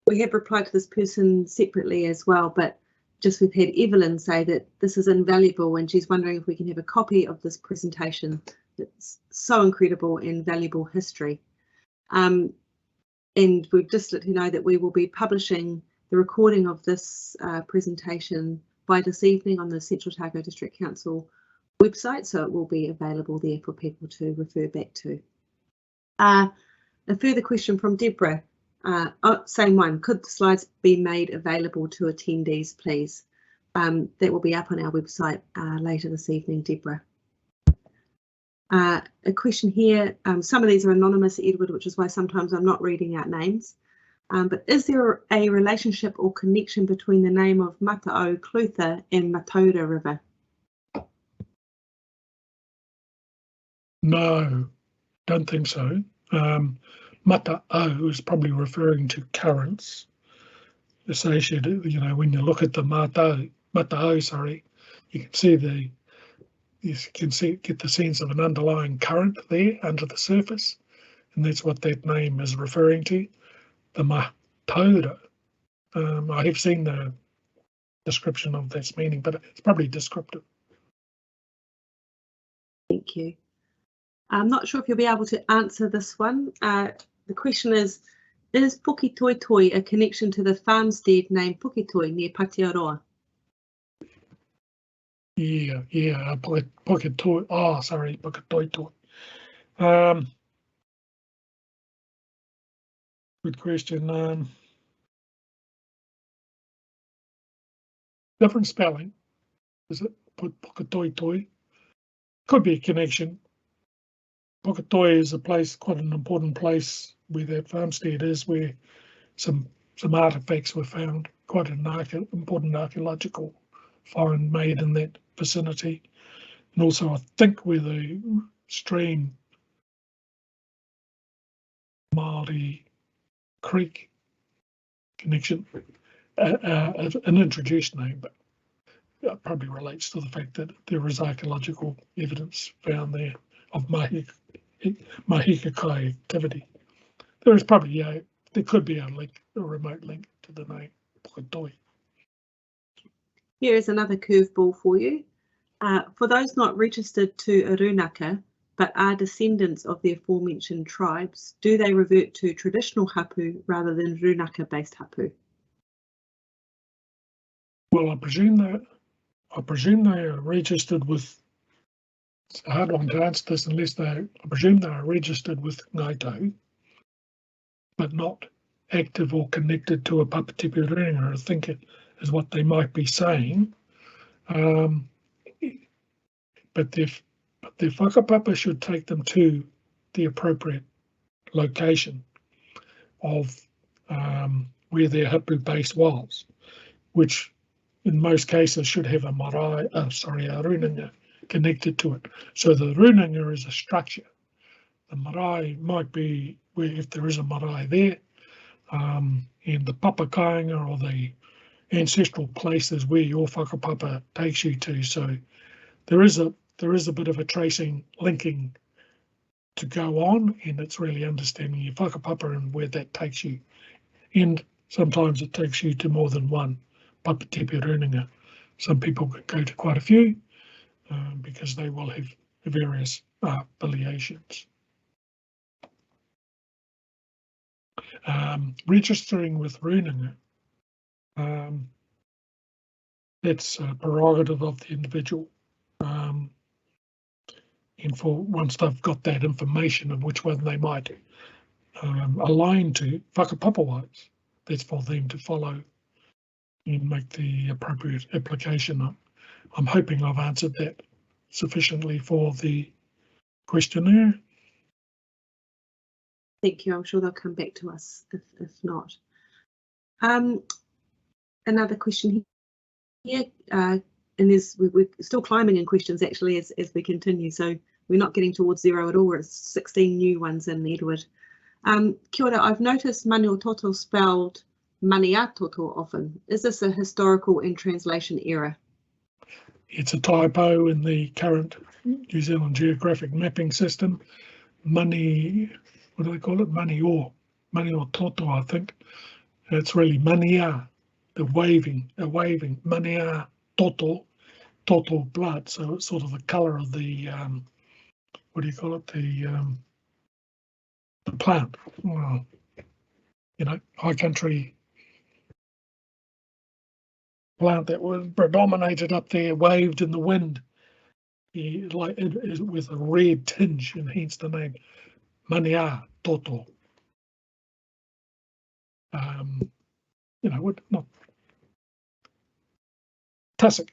We have replied to this person separately as well, but just we've had Evelyn say that this is invaluable and she's wondering if we can have a copy of this presentation. It's so incredible and valuable history. And we've just let you know that we will be publishing the recording of this presentation by this evening on the Central Otago District Council website, so it will be available there for people to refer back to. A further question from Deborah, same one, could the slides be made available to attendees, please? That will be up on our website later this evening, Deborah. A question here, some of these are anonymous, Edward, which is why sometimes I'm not reading out names. But is there a relationship or connection between the name of Matao, Clutha and Mathoda River? No, don't think so. Matao is probably referring to currents associated, you know, when you look at the Matao, sorry, you can see get the sense of an underlying current there under the surface, and that's what that name is referring to. The Mathoda, I have seen the description of this meaning, but it's probably descriptive. Thank you. I'm not sure if you'll be able to answer this one. The question is Puketoitoi a connection to the farmstead named Puketoi near Patearoa? Yeah, Puketoi, oh, sorry, Puketoitoi. Good question. Different spelling, is it? Puketoitoi. Could be a connection. Puketoi is a place, quite an important place where that farmstead is, where some artefacts were found. Quite an important archaeological find made in that vicinity, and also I think where the stream Māori Creek connection, an introduced name, but it probably relates to the fact that there is archaeological evidence found there of Mahika activity. There is probably there could be a link, a remote link to the name Puketoi. Here is another curveball for you. For those not registered to Runaka, but are descendants of the aforementioned tribes, do they revert to traditional Hapu rather than Runaka-based Hapu? Well, I presume they are registered with. It's a hard one to answer this unless I presume they are registered with Kāi Tahu, but not active or connected to a Papatipu Runanga, I think it is what they might be saying. But their whakapapa should take them to the appropriate location of where their Hapu base was, which in most cases should have a marae, a runanga connected to it. So the runanga is a structure The marae might be where, if there is a marae there, and the papakainga or the ancestral places where your whakapapa takes you to. So there is a bit of a tracing, linking to go on, and it's really understanding your whakapapa and where that takes you. And sometimes it takes you to more than one papatepe runanga. Some people could go to quite a few because they will have various affiliations. Registering with runanga, that's a prerogative of the individual. And for once they've got that information of which one they might align to, whakapapa-wise, that's for them to follow and make the appropriate application. I'm hoping I've answered that sufficiently for the questionnaire. Thank you. I'm sure they'll come back to us if not. Another question here, and we're still climbing in questions actually as we continue, so we're not getting towards zero at all. We're at 16 new ones in, Edward. Kia ora, I've noticed mani o toto spelled mani a toto often. Is this a historical and translation error? It's a typo in the current New Zealand geographic mapping system. Mani, what do they call it? Mani o toto, I think. It's really mania, the waving, mania toto blood. So it's sort of the colour of the, what do you call it? The plant. Well, you know, high country plant that was predominated up there, waved in the wind, like it with a red tinge, and hence the name mania toto. You know, what not tussock.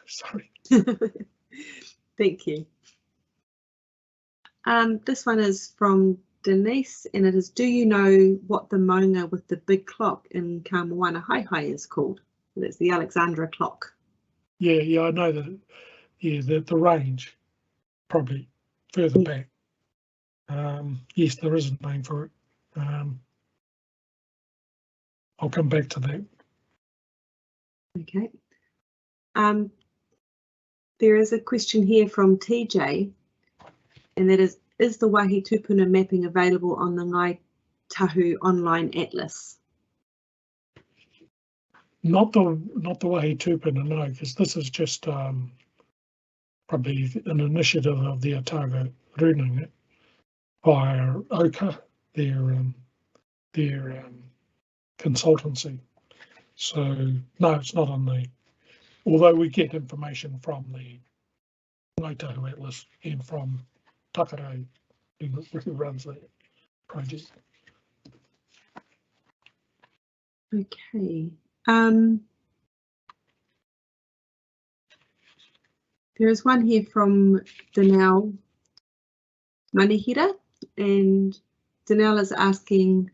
Sorry. Thank you. This one is from Denise, and it is, do you know what the maunga with the big clock in Kāmoana Haihai is called? That's the Alexandra clock. Yeah, I know that. Yeah, the range, probably further back. Yes, there is a name for it. I'll come back to that. Okay. There is a question here from TJ, and that is the Wāhi Tūpuna mapping available on the Kāi Tahu online atlas? Not the Wāhi Tūpuna, no, because this is just probably an initiative of the Otago Runanga via Ōka, their consultancy. So no, it's not on the. Although we get information from the Kāi Tahu atlas and from Takarau, who runs the project. Okay. There is one here from Danelle Manihira, and Danelle is asking,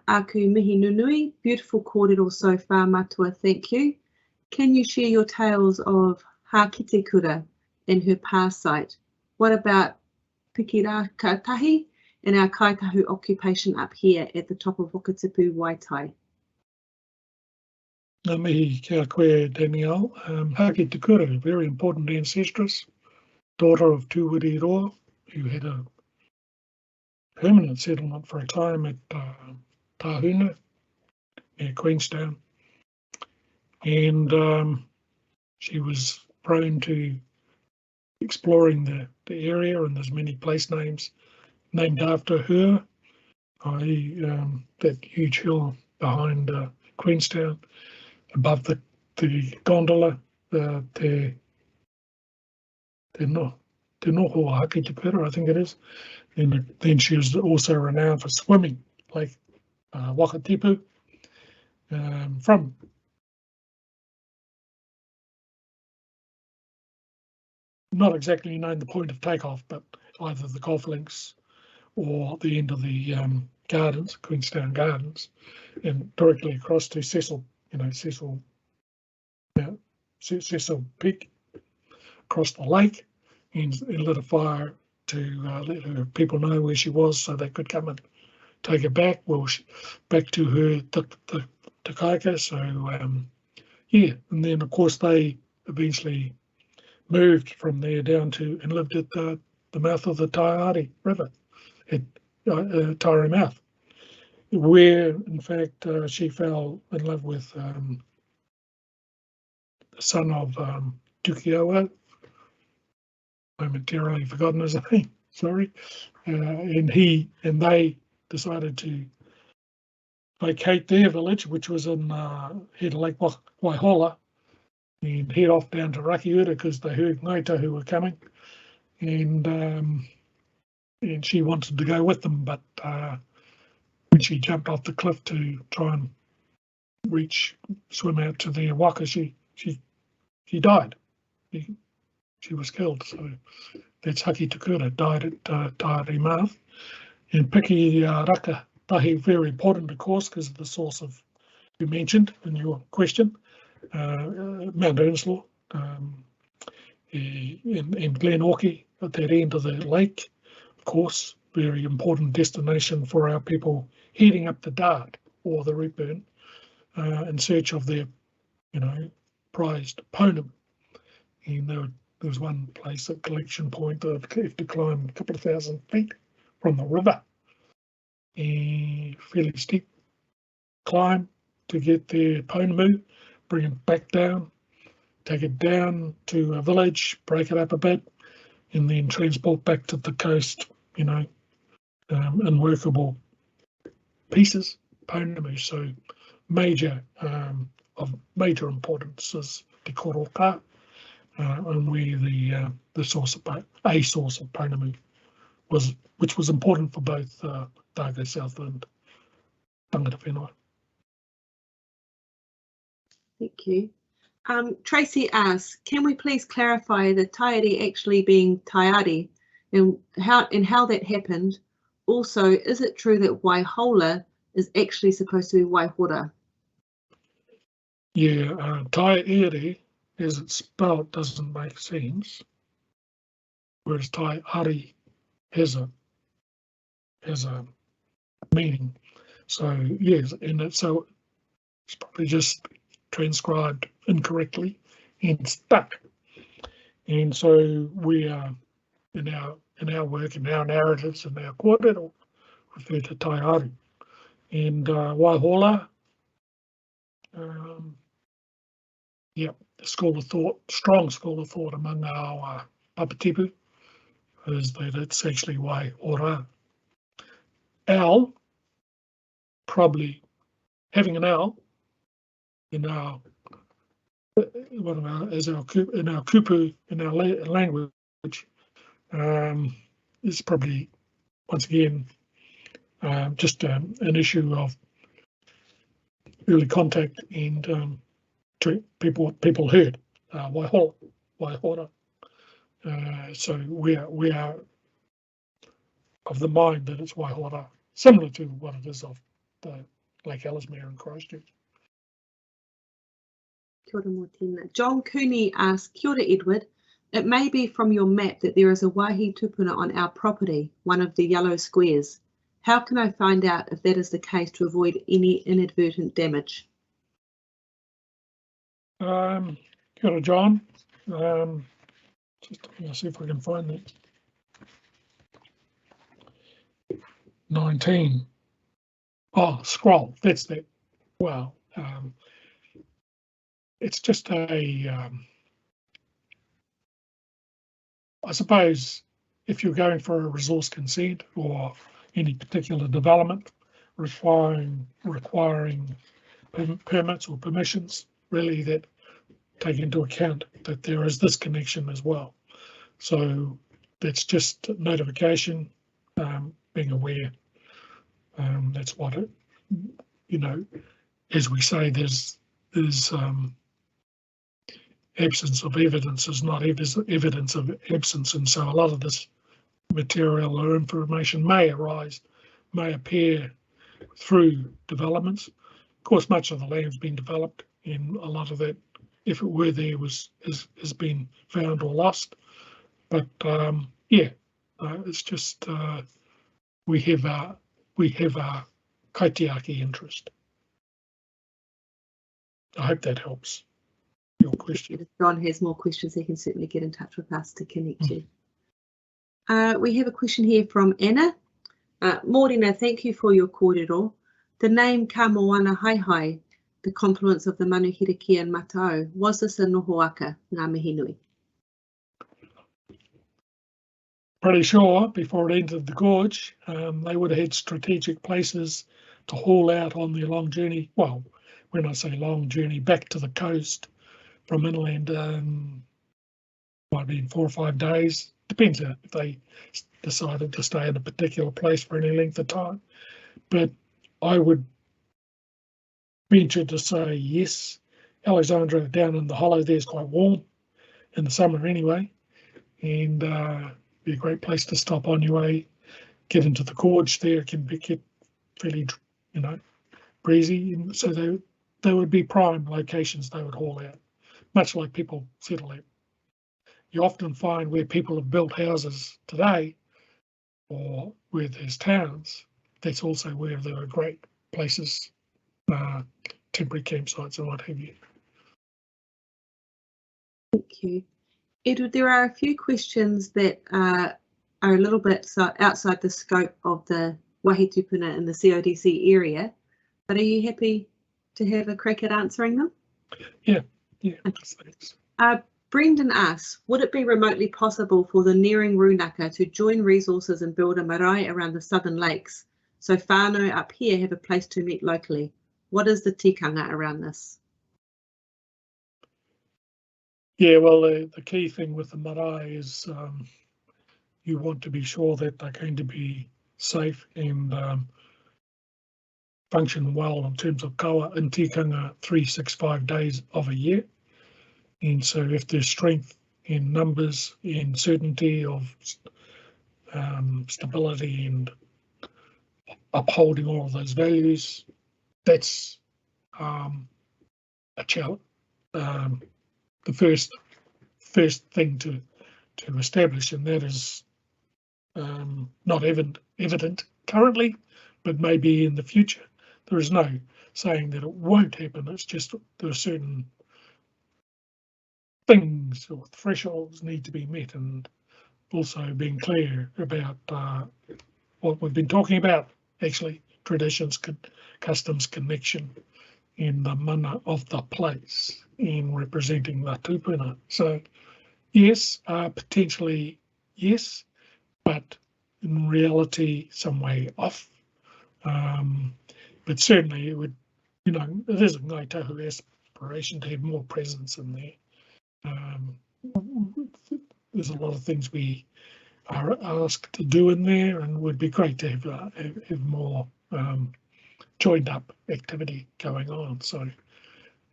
Aku mihi nunui, beautiful kōrero so far, matua, thank you. Can you share your tales of Hākitekura and her past site? What about Pikirakatahi and our Kāi Tahu occupation up here at the top of Okatipu Waitai? Ngā mihi kia koe, Danielle. Hākitekura, a very important ancestress, daughter of Tūwiri Roa, who had a permanent settlement for a time at Tahuna, near Queenstown. And she was prone to exploring the area, and there's many place names named after her. That huge hill behind Queenstown, above the gondola, Te Noho Hākitekura, I think it is. And then she was also renowned for swimming, like Wakatipu, from not exactly known the point of takeoff, but either the golf links or the end of the gardens, Queenstown Gardens, and directly across to Cecil, Cecil Peak, across the lake, and lit a fire to let her people know where she was so they could come and take her back. Well, back to her the kaika. So yeah, and then of course they eventually moved from there down to and lived at the mouth of the Taiari River at Taiari Mouth, where in fact she fell in love with the son of Tukioa. Momentarily forgotten his name, sorry, and they decided to vacate their village, which was in head of Lake Waihola, and head off down to Rakiura because they heard Kāi Tahu were coming, and she wanted to go with them, but when she jumped off the cliff to try and swim out to their waka, she died. She was killed, so that's Haki Tukura, died at Taiari Mouth. And Piki Raka Tahi, very important, of course, because of the source of you mentioned in your question, Mount Earnslaw, in Glenorchy at that end of the lake, of course, very important destination for our people heading up the Dart or the Redburn in search of their, prized ponum. And there was one place, a collection point that you have to climb a couple of 1,000 feet from the river. A fairly steep climb to get their ponamu, bring it back down, take it down to a village, break it up a bit, and then transport back to the coast, in workable pieces, ponamu. So of major importance is Te Koroka, and where the source of ponamu was, which was important for both Otago South and Tangata Whenua. Thank you. Tracy asks, can we please clarify the Taiari actually being Taiari and how that happened? Also, is it true that Waihola is actually supposed to be Waihora? Yeah, Taiari, as it's spelled, doesn't make sense, whereas Taiari has a meaning. So yes, so it's probably just transcribed incorrectly and stuck. And so we are in our work, in our narratives, in our kōrero, refer to Taiari. And Waihola, the school of thought, strong school of thought among our papatipu is that it's actually Waihora. Owl, probably having an owl in our kupu, in our language, is probably once again just an issue of early contact and people heard Waihora. So we are of the mind that it's Waihora, similar to what it is of the Lake Ellesmere and Christchurch. Kia ora mō tēnā. John Cooney asks, Kia ora Edward, it may be from your map that there is a Wāhi Tūpuna on our property, one of the yellow squares. How can I find out if that is the case to avoid any inadvertent damage? Kia ora, John. Just going to see if I can find that. 19. Oh, scroll. That's that. Well, it's just I suppose if you're going for a resource consent or any particular development requiring permits or permissions, really that take into account that there is this connection as well. So that's just notification, being aware. That's what it, as we say, there's absence of evidence is not evidence of absence, and so a lot of this material or information may appear through developments. Of course, much of the land's been developed, and a lot of that, if it were there, has been found or lost. But It's just we have our kaitiaki interest. I hope that helps your question. If John has more questions, he can certainly get in touch with us to connect you. We have a question here from Anna. Morena, thank you for your kōrero. The name Kamoana Haihai, the confluence of the Manuhiriki and Matau, was this a noho aka, ngā mihi nui? Pretty sure before it entered the gorge, they would have had strategic places to haul out on their long journey. Well, when I say long journey, back to the coast from inland, might be 4 or 5 days. Depends if they decided to stay in a particular place for any length of time. But I would venture to say yes. Alexandra down in the hollow there is quite warm in the summer anyway, and be a great place to stop on your way. Get into the gorge there, it can get fairly, breezy, and so they would be prime locations they would haul out, much like people settle out. You often find where people have built houses today, or where there's towns, that's also where there are great places, temporary campsites and what have you. Thank you. Edward, there are a few questions that are a little bit outside the scope of the Wāhi Tūpuna in the CODC area, but are you happy to have a crack at answering them? Yeah, thanks. Brendan asks, would it be remotely possible for the nearing Runaka to join resources and build a marae around the southern lakes, so whānau up here have a place to meet locally? What is the tikanga around this? Yeah, well, the key thing with the marae is you want to be sure that they're going to be safe and function well in terms of kawa and tikanga 365 days of a year. And so if there's strength in numbers and certainty of stability and upholding all of those values, that's a challenge. The first thing to establish, and that is not evident currently, but maybe in the future. There is no saying that it won't happen. It's just there are certain things or thresholds need to be met, and also being clear about what we've been talking about, actually traditions, customs, connection, in the mana of the place in representing the tūpuna. So yes, potentially yes, but in reality some way off. But certainly it would, it is a Kāi Tahu aspiration to have more presence in there. There's a lot of things we are asked to do in there, and would be great to have more joined up activity going on. So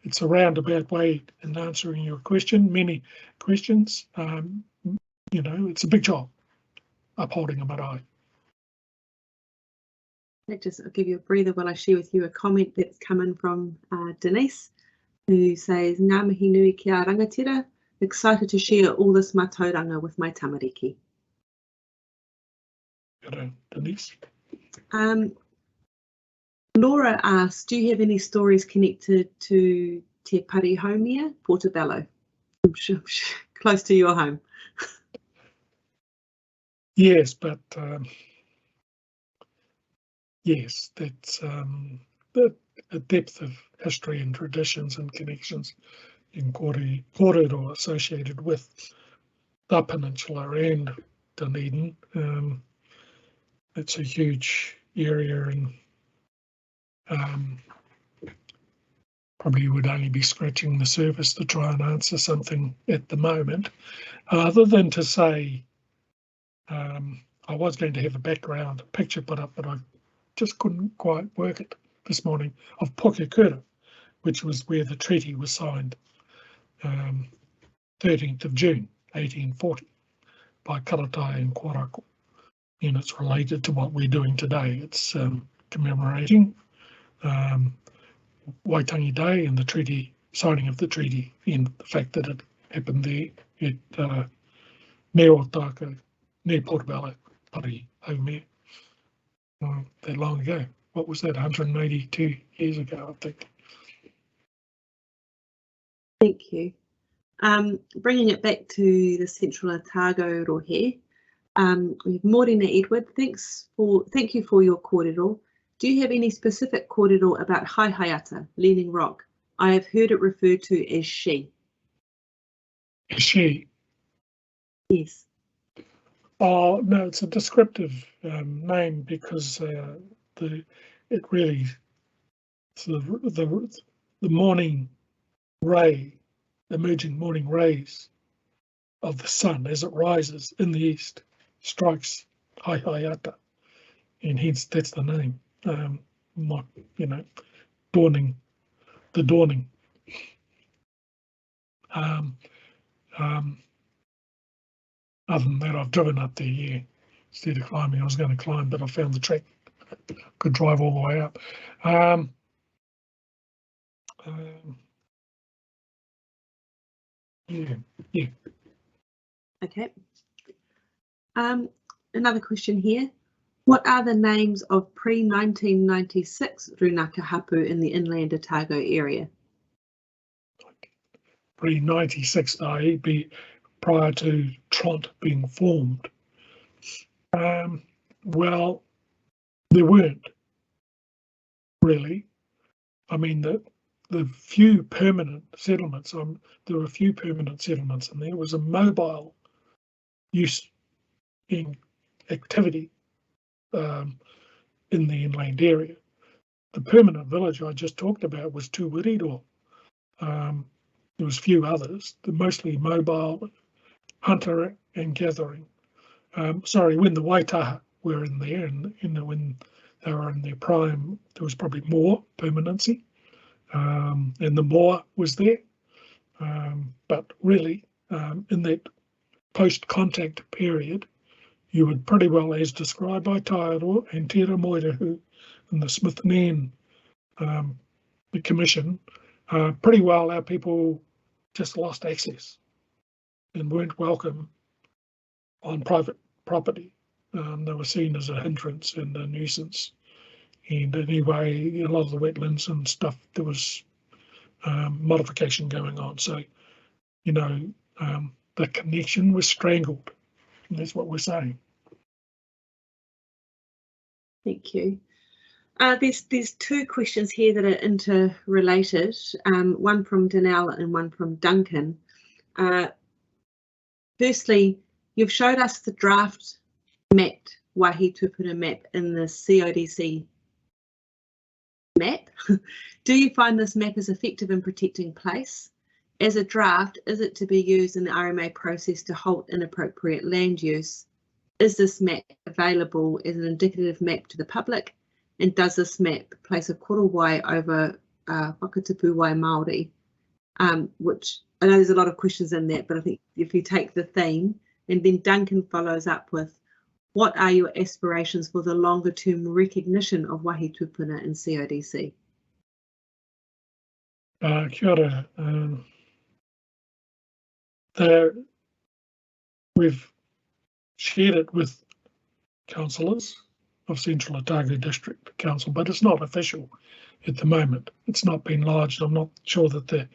it's a roundabout way in answering your question. Many questions. It's a big job upholding a marae. I'll give you a breather while I share with you a comment that's come in from Denise, who says, ngā mihi nui ki a rangatira, excited to share all this mātauranga with my tamariki. Denise. Laura asks, do you have any stories connected to Te Parihomia, Portobello? I'm sure, close to your home. Yes, but yes, that's a depth of history and traditions and connections in kōrero associated with the peninsula and Dunedin. It's a huge area, and probably would only be scratching the surface to try and answer something at the moment, other than to say I was going to have a background picture put up, but I just couldn't quite work it this morning, of Pukekura, which was where the treaty was signed 13th of June 1840 by Clutha and Orkuta, and it's related to what we're doing today. It's commemorating Waitangi Day and the treaty, signing of the treaty, and the fact that it happened there at near Ōtākou, near Portobello, Pari Haumea, that long ago. What was that, 182 years ago, I think. Thank you. Bringing it back to the Central Otago rohe, we have Morena Edward. Thank you for your kōrero. Do you have any specific kōrero about Haihaiata, Leaning Rock? I have heard it referred to as she. She? Yes. Oh no, it's a descriptive name because it really the morning ray, emerging morning rays of the sun as it rises in the east strikes Haihaiata, and hence that's the name. Not, dawning, the dawning. Other than that, I've driven up there, yeah. Instead of climbing, I was going to climb, but I found the track. Could drive all the way up. Yeah. Okay. Another question here. What are the names of pre-1996 Runaka Hapu in the inland Otago area? Pre-96, i.e. prior to Tront being formed. Well, there weren't really. I mean, the few permanent settlements, there were a few permanent settlements, and there was a mobile use in activity in the inland area. The permanent village I just talked about was Tūwirido. There was a few others, mostly mobile, hunter and gathering. When the Waitaha were in there, and when they were in their prime, there was probably more permanency, and the moa was there. But really, in that post-contact period, you would pretty well, as described by Tairo and Tira Moirahu and the Smithsonian the Commission, pretty well our people just lost access and weren't welcome on private property. They were seen as a hindrance and a nuisance. And anyway, a lot of the wetlands and stuff, there was modification going on. So, the connection was strangled. And that's what we're saying. Thank you. There's two questions here that are interrelated, one from Danelle and one from Duncan. Firstly, you've showed us the draft mapped Wāhi Tūpuna map in the CODC map. Do you find this map is effective in protecting place? As a draft, is it to be used in the RMA process to halt inappropriate land use? Is this map available as an indicative map to the public? And does this map place a korowai over whakatupu wai Māori? Which I know there's a lot of questions in that, but I think if you take the theme, and then Duncan follows up with, what are your aspirations for the longer term recognition of Wāhi Tūpuna in CODC? Kia ora. We've shared it with councillors of Central Otago District Council, but it's not official at the moment. It's not been lodged. I'm not sure that the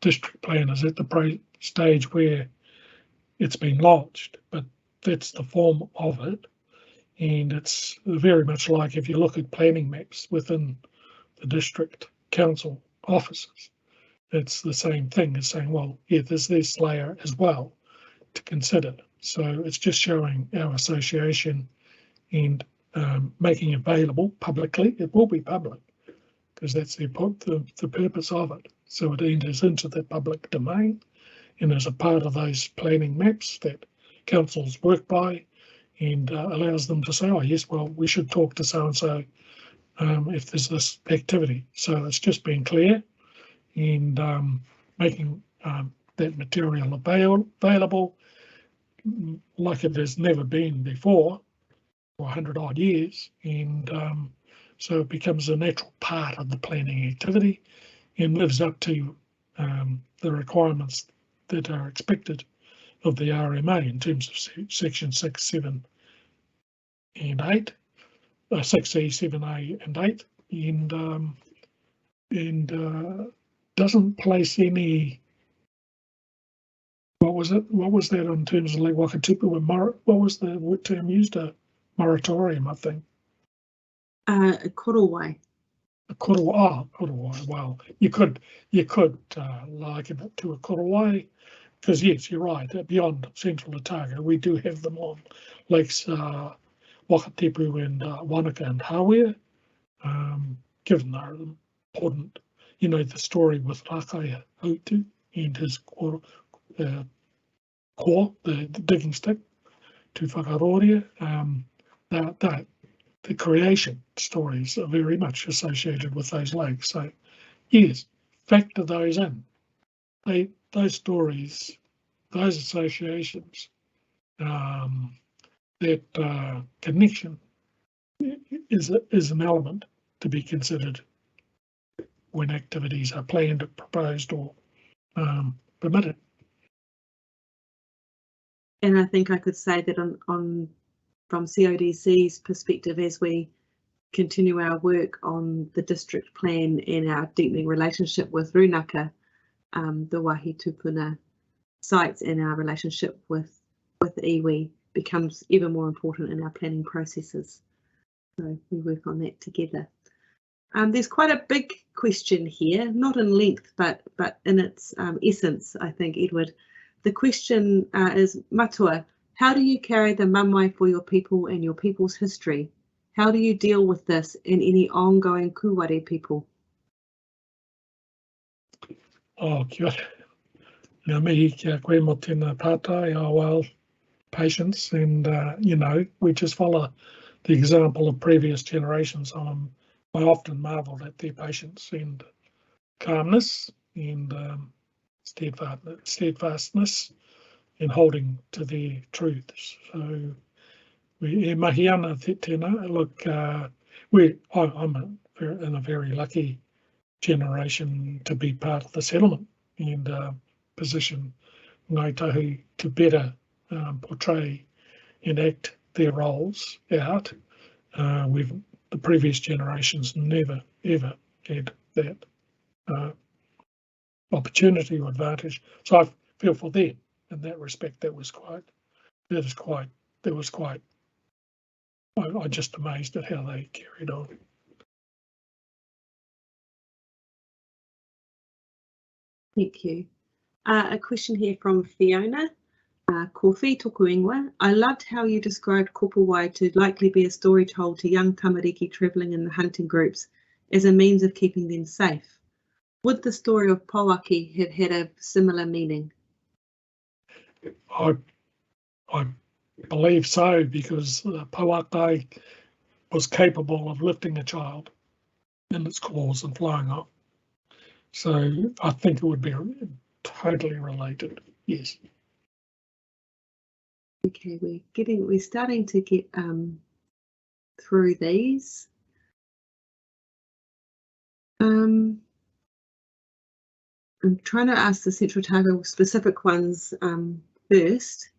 district plan is at the stage where it's been lodged, but that's the form of it. And it's very much like if you look at planning maps within the district council offices, it's the same thing as saying, well, yeah, there's this layer as well to consider. So it's just showing our association and making it available publicly. It will be public because that's the purpose of it. So it enters into the public domain and is a part of those planning maps that councils work by, and allows them to say, oh yes, well, we should talk to so-and-so if there's this activity. So it's just being clear and making that material available like it has never been before for 100 odd years, and so it becomes a natural part of the planning activity and lives up to the requirements that are expected of the RMA in terms of section 6, 7 and 8, 6E, 7A and 8, and doesn't place any, what was that in terms of like Wāhi Tūpuna? What was the term used? A moratorium, I think. A korowai. A korowai. Well, you could liken it to a korowai, because yes, you're right. Beyond Central Otago, we do have them on lakes Wāhi Tūpuna and Runaka and Hawea, given they're important. You know the story with Kāi Tahu and his core, the digging stick to whakaroria. The creation stories are very much associated with those lakes. So yes, factor those in. Those stories, those associations, that connection is an element to be considered when activities are planned, proposed, or permitted. And I think I could say that from CODC's perspective, as we continue our work on the district plan and our deepening relationship with Runaka, the Wāhi Tūpuna sites, and our relationship with iwi becomes ever more important in our planning processes. So we work on that together. There's quite a big question here, not in length, but in its essence, I think, Edward. The question is, Matua, how do you carry the mamae for your people and your people's history? How do you deal with this and any ongoing kuware people? Oh, kia ora. Ngā mihi kia koe mo tēnā pātai, well, patience, and you know, we just follow the example of previous generations. I often marvel at their patience and calmness and steadfastness in holding to their truths. So we mahi ana tēnā. Look, I'm in a very lucky generation to be part of the settlement and position Ngāi Tahu to better portray and act their roles out. The previous generations never ever had that opportunity or advantage. So I feel for them in that respect. I'm just amazed at how they carried on. Thank you. A question here from Fiona. Ko whi toku ingoa. I loved how you described kopawai to likely be a story told to young tamariki travelling in the hunting groups as a means of keeping them safe. Would the story of Powaki have had a similar meaning? I believe so, because Powaki was capable of lifting a child in its claws and flying off. So I think it would be totally related, yes. Okay, we're starting to get through these. I'm trying to ask the Central Otago specific ones first.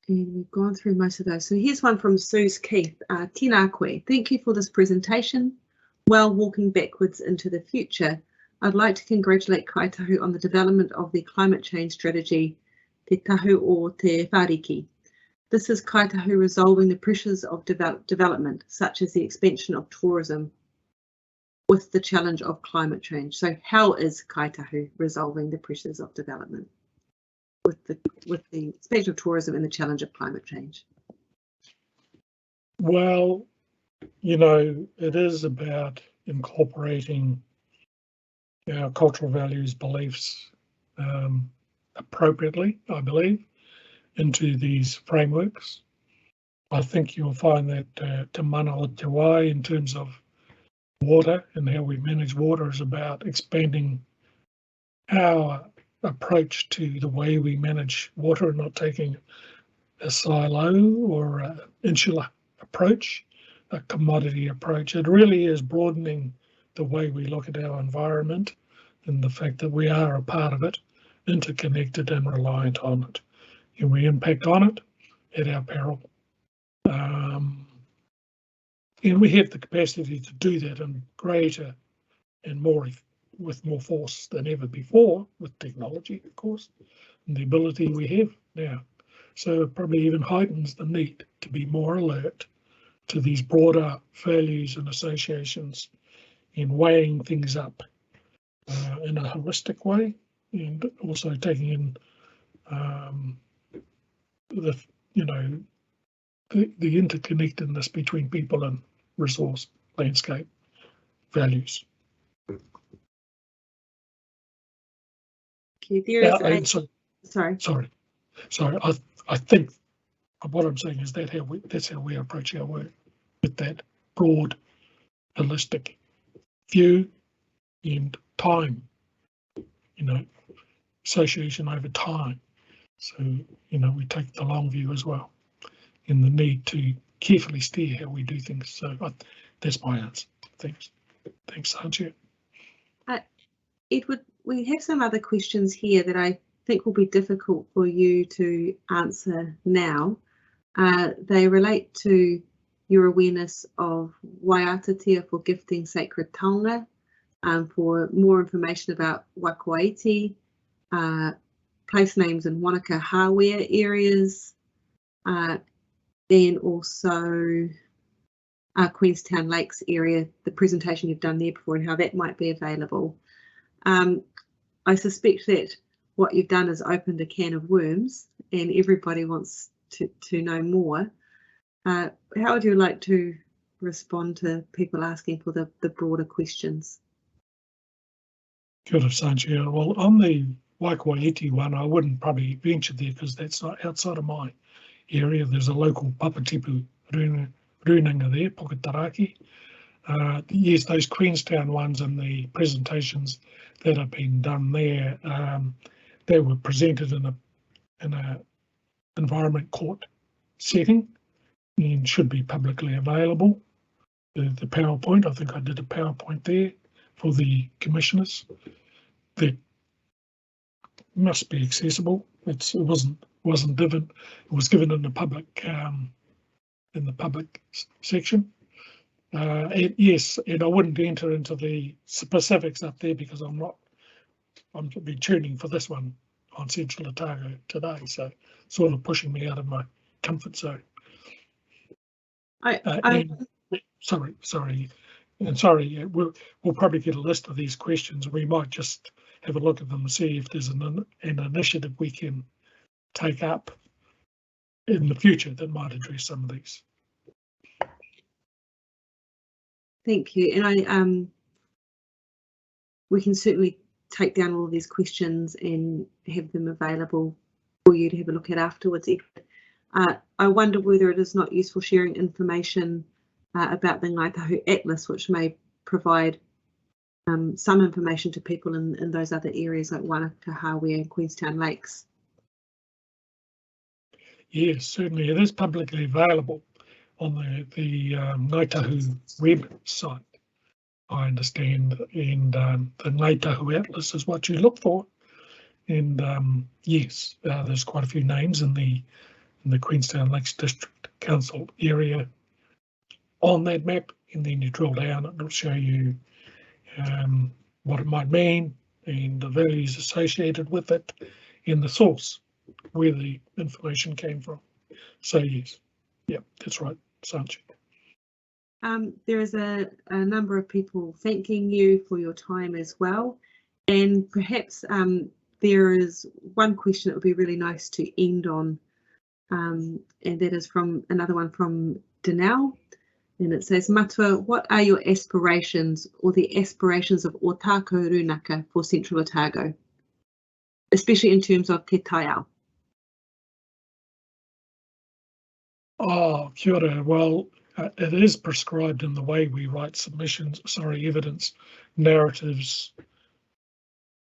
And we've gone through most of those. So here's one from Suze Keith. Tēnā koe. Thank you for this presentation. While walking backwards into the future, I'd like to congratulate Kāi Tahu on the development of the climate change strategy, Te Tahu o Te Whāriki. This is Kāi Tahu resolving the pressures of development, such as the expansion of tourism, with the challenge of climate change. So how is Kāi Tahu resolving the pressures of development with the expansion of tourism and the challenge of climate change? Well, you know, it is about incorporating our cultural values, beliefs appropriately, I believe, into these frameworks. I think you'll find that Te Mana o Te Wai, in terms of water and how we manage water, is about expanding our approach to the way we manage water and not taking a silo or an insular approach, a commodity approach. It really is broadening the way we look at our environment, and the fact that we are a part of it, interconnected and reliant on it. And we impact on it at our peril. And we have the capacity to do that in greater and with more force than ever before, with technology, of course, and the ability we have now. So it probably even heightens the need to be more alert to these broader values and associations in weighing things up in a holistic way, and also taking in the interconnectedness between people and resource, landscape, values. Okay, Sorry. I think what I'm saying is that's how we approach our work, with that broad, holistic view and time, association over time. So, we take the long view as well, and the need to carefully steer how we do things. So that's my answer. Thanks, Sanchia. Edward, we have some other questions here that I think will be difficult for you to answer now. They relate to your awareness of waiatatia for gifting sacred taonga, for more information about Waikoaiti, place names in Wanaka hardware areas, then also Queenstown Lakes area, the presentation you've done there before and how that might be available. I suspect that what you've done is opened a can of worms and everybody wants to know more. How would you like to respond to people asking for the broader questions? Good of Sanchia. Well, on the Waikoaiti one, I wouldn't probably venture there because that's not outside of my area. There's a local papatipu runanga there, Poketaraki. Yes, those Queenstown ones and the presentations that have been done there, they were presented in a environment court setting and should be publicly available. The PowerPoint, I think I did a PowerPoint there for the commissioners that must be accessible. It wasn't given. It was given in the public section. And yes, and I wouldn't enter into the specifics up there because I'm be tuning for this one on Central Otago today, so sort of pushing me out of my comfort zone. Sorry, we'll probably get a list of these questions. We might just have a look at them and see if there's an initiative we can take up in the future that might address some of these. Thank you, and we can certainly take down all of these questions and have them available for you to have a look at afterwards. I wonder whether it is not useful sharing information about the Kāi Tahu Atlas, which may provide some information to people in those other areas like Wanaka, Hawea and Queenstown Lakes. Yes, certainly it is publicly available on the Kāi Tahu website, I understand, and the Kāi Tahu Atlas is what you look for. And yes, there's quite a few names in the Queenstown Lakes District Council area on that map, and then you drill down and it'll show you what it might mean and the values associated with it and the source where the information came from. So yes, yeah, that's right, Sanchi. There is a number of people thanking you for your time as well, and perhaps there is one question that would be really nice to end on, and that is from another one from Danelle, and it says, Matua, what are your aspirations or the aspirations of Ōtākou Runaka for Central Otago, especially in terms of te taiao? Oh, kia ora. Well, it is prescribed in the way we write submissions, evidence, narratives,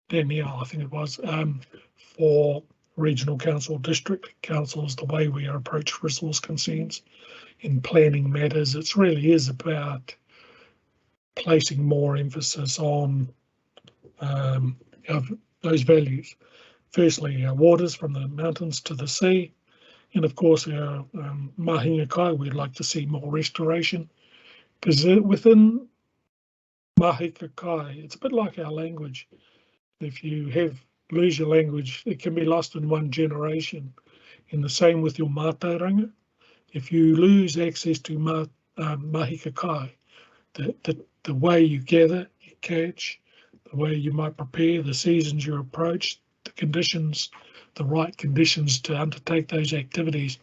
Danielle, I think it was, for regional council, district councils, the way we approach resource concerns in planning matters. It really is about placing more emphasis on of those values. Firstly, our waters from the mountains to the sea, and of course our mahinga kai, we'd like to see more restoration, because within mahinga kai, it's a bit like our language. If you lose your language, it can be lost in one generation. And the same with your mātauranga. If you lose access to mahinga kai, the way you gather, you catch, the way you might prepare, the seasons you approach, the conditions, the right conditions to undertake those activities,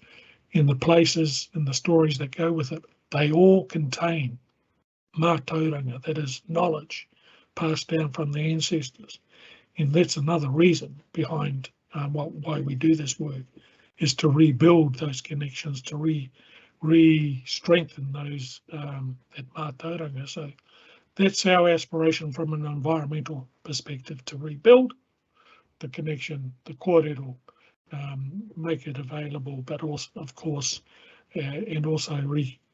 and the places and the stories that go with it, they all contain mātauranga, that is knowledge passed down from the ancestors. And that's another reason behind why we do this work, is to rebuild those connections, to re-strengthen those that mātauranga. So that's our aspiration from an environmental perspective, to rebuild the connection, the kōrero, make it available, but also, of course, and also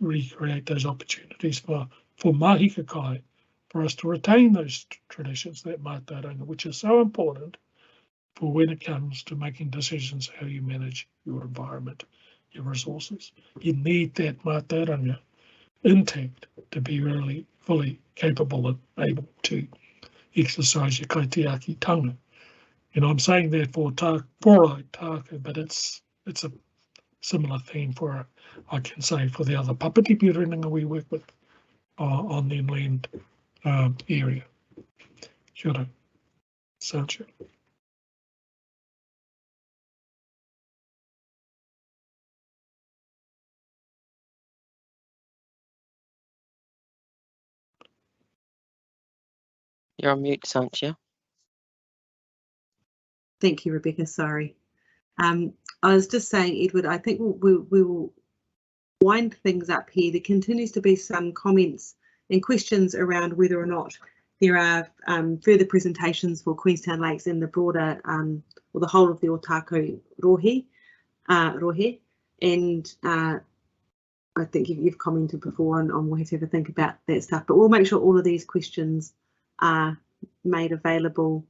recreate those opportunities for mahinga kai, for us to retain those traditions, that mātauranga, which is so important for when it comes to making decisions how you manage your environment, your resources. You need that mātauranga intact to be really fully capable and able to exercise your kaitiakitanga. And I'm saying that for Ōtākou, but it's a similar theme for, I can say, for the other papatipi renanga we work with on the inland area. Kia ora, Sancho. You're on mute, Sancho. Thank you, Rebecca. Sorry. I was just saying, Edward, I think we will wind things up here. There continues to be some comments and questions around whether or not there are further presentations for Queenstown Lakes and the broader or the whole of the Ōtākou rohe. And I think you've commented before and we'll have to have a think about that stuff, but we'll make sure all of these questions are made available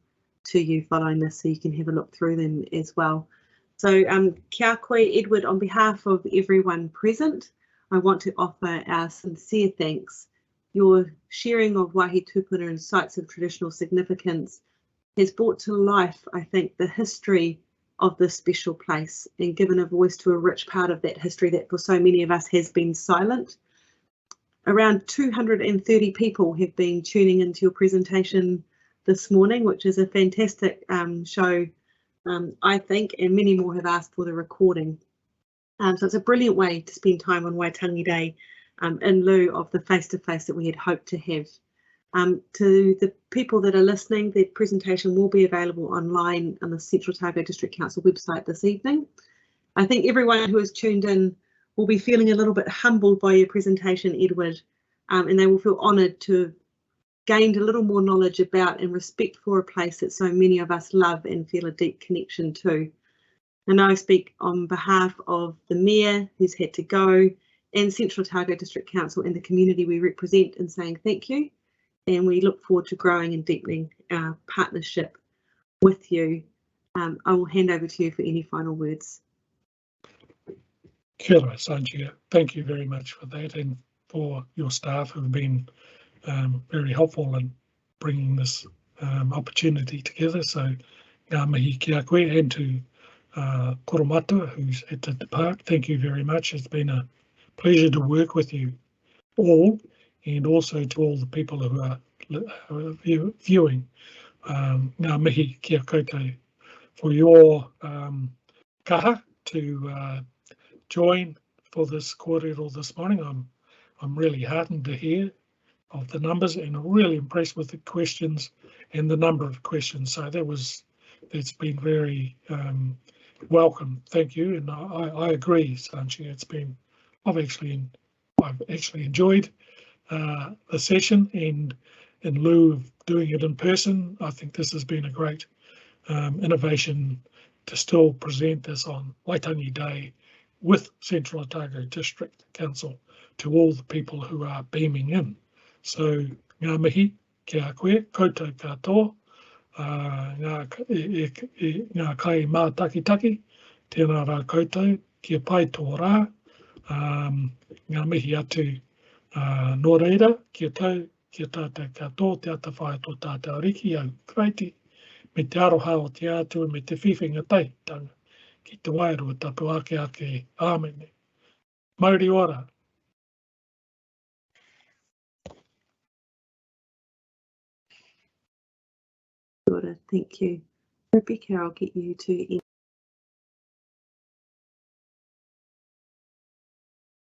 to you following this, so you can have a look through them as well. So kia koe, Edward, on behalf of everyone present, I want to offer our sincere thanks. Your sharing of Wāhi Tūpuna and sites of traditional significance has brought to life, I think, the history of this special place and given a voice to a rich part of that history that for so many of us has been silent. Around 230 people have been tuning into your presentation this morning, which is a fantastic show, I think, and many more have asked for the recording. So it's a brilliant way to spend time on Waitangi Day in lieu of the face-to-face that we had hoped to have. To the people that are listening, the presentation will be available online on the Central Otago District Council website this evening. I think everyone who has tuned in will be feeling a little bit humbled by your presentation, Edward, and they will feel honoured to have gained a little more knowledge about and respect for a place that so many of us love and feel a deep connection to. And I speak on behalf of the Mayor, who's had to go, and Central Otago District Council and the community we represent, in saying thank you. And we look forward to growing and deepening our partnership with you. I will hand over to you for any final words. Kia ora, Sanjia. Thank you very much for that, and for your staff who've been very helpful in bringing this opportunity together. So ngā mihi kia koe, and to Koromatua, who's had to depart, thank you very much. It's been a pleasure to work with you all, and also to all the people who are viewing. Ngā mihi kia koutou for your kaha to join for this kōrero this morning. I'm really heartened to hear of the numbers, and really impressed with the questions and the number of questions. So that's been very welcome. Thank you, and I agree, Sanchi. I've actually enjoyed the session, and in lieu of doing it in person, I think this has been a great innovation to still present this on Waitangi Day with Central Otago District Council to all the people who are beaming in. So ngā mihi kia koe, koutou katoa, ngā kai mātakitaki, tēnā rā koutou, kia pai tō rā, ngā mihi atu nō reira, kia tau, kia tātou katoa, te ata whae tō tātou riki au kreiti, me te aroha o te atua, me te whiwhinga teitanga, ki te wairua tapu ake ake āmene. Mauri ora. Thank you. Rebecca, I'll get you to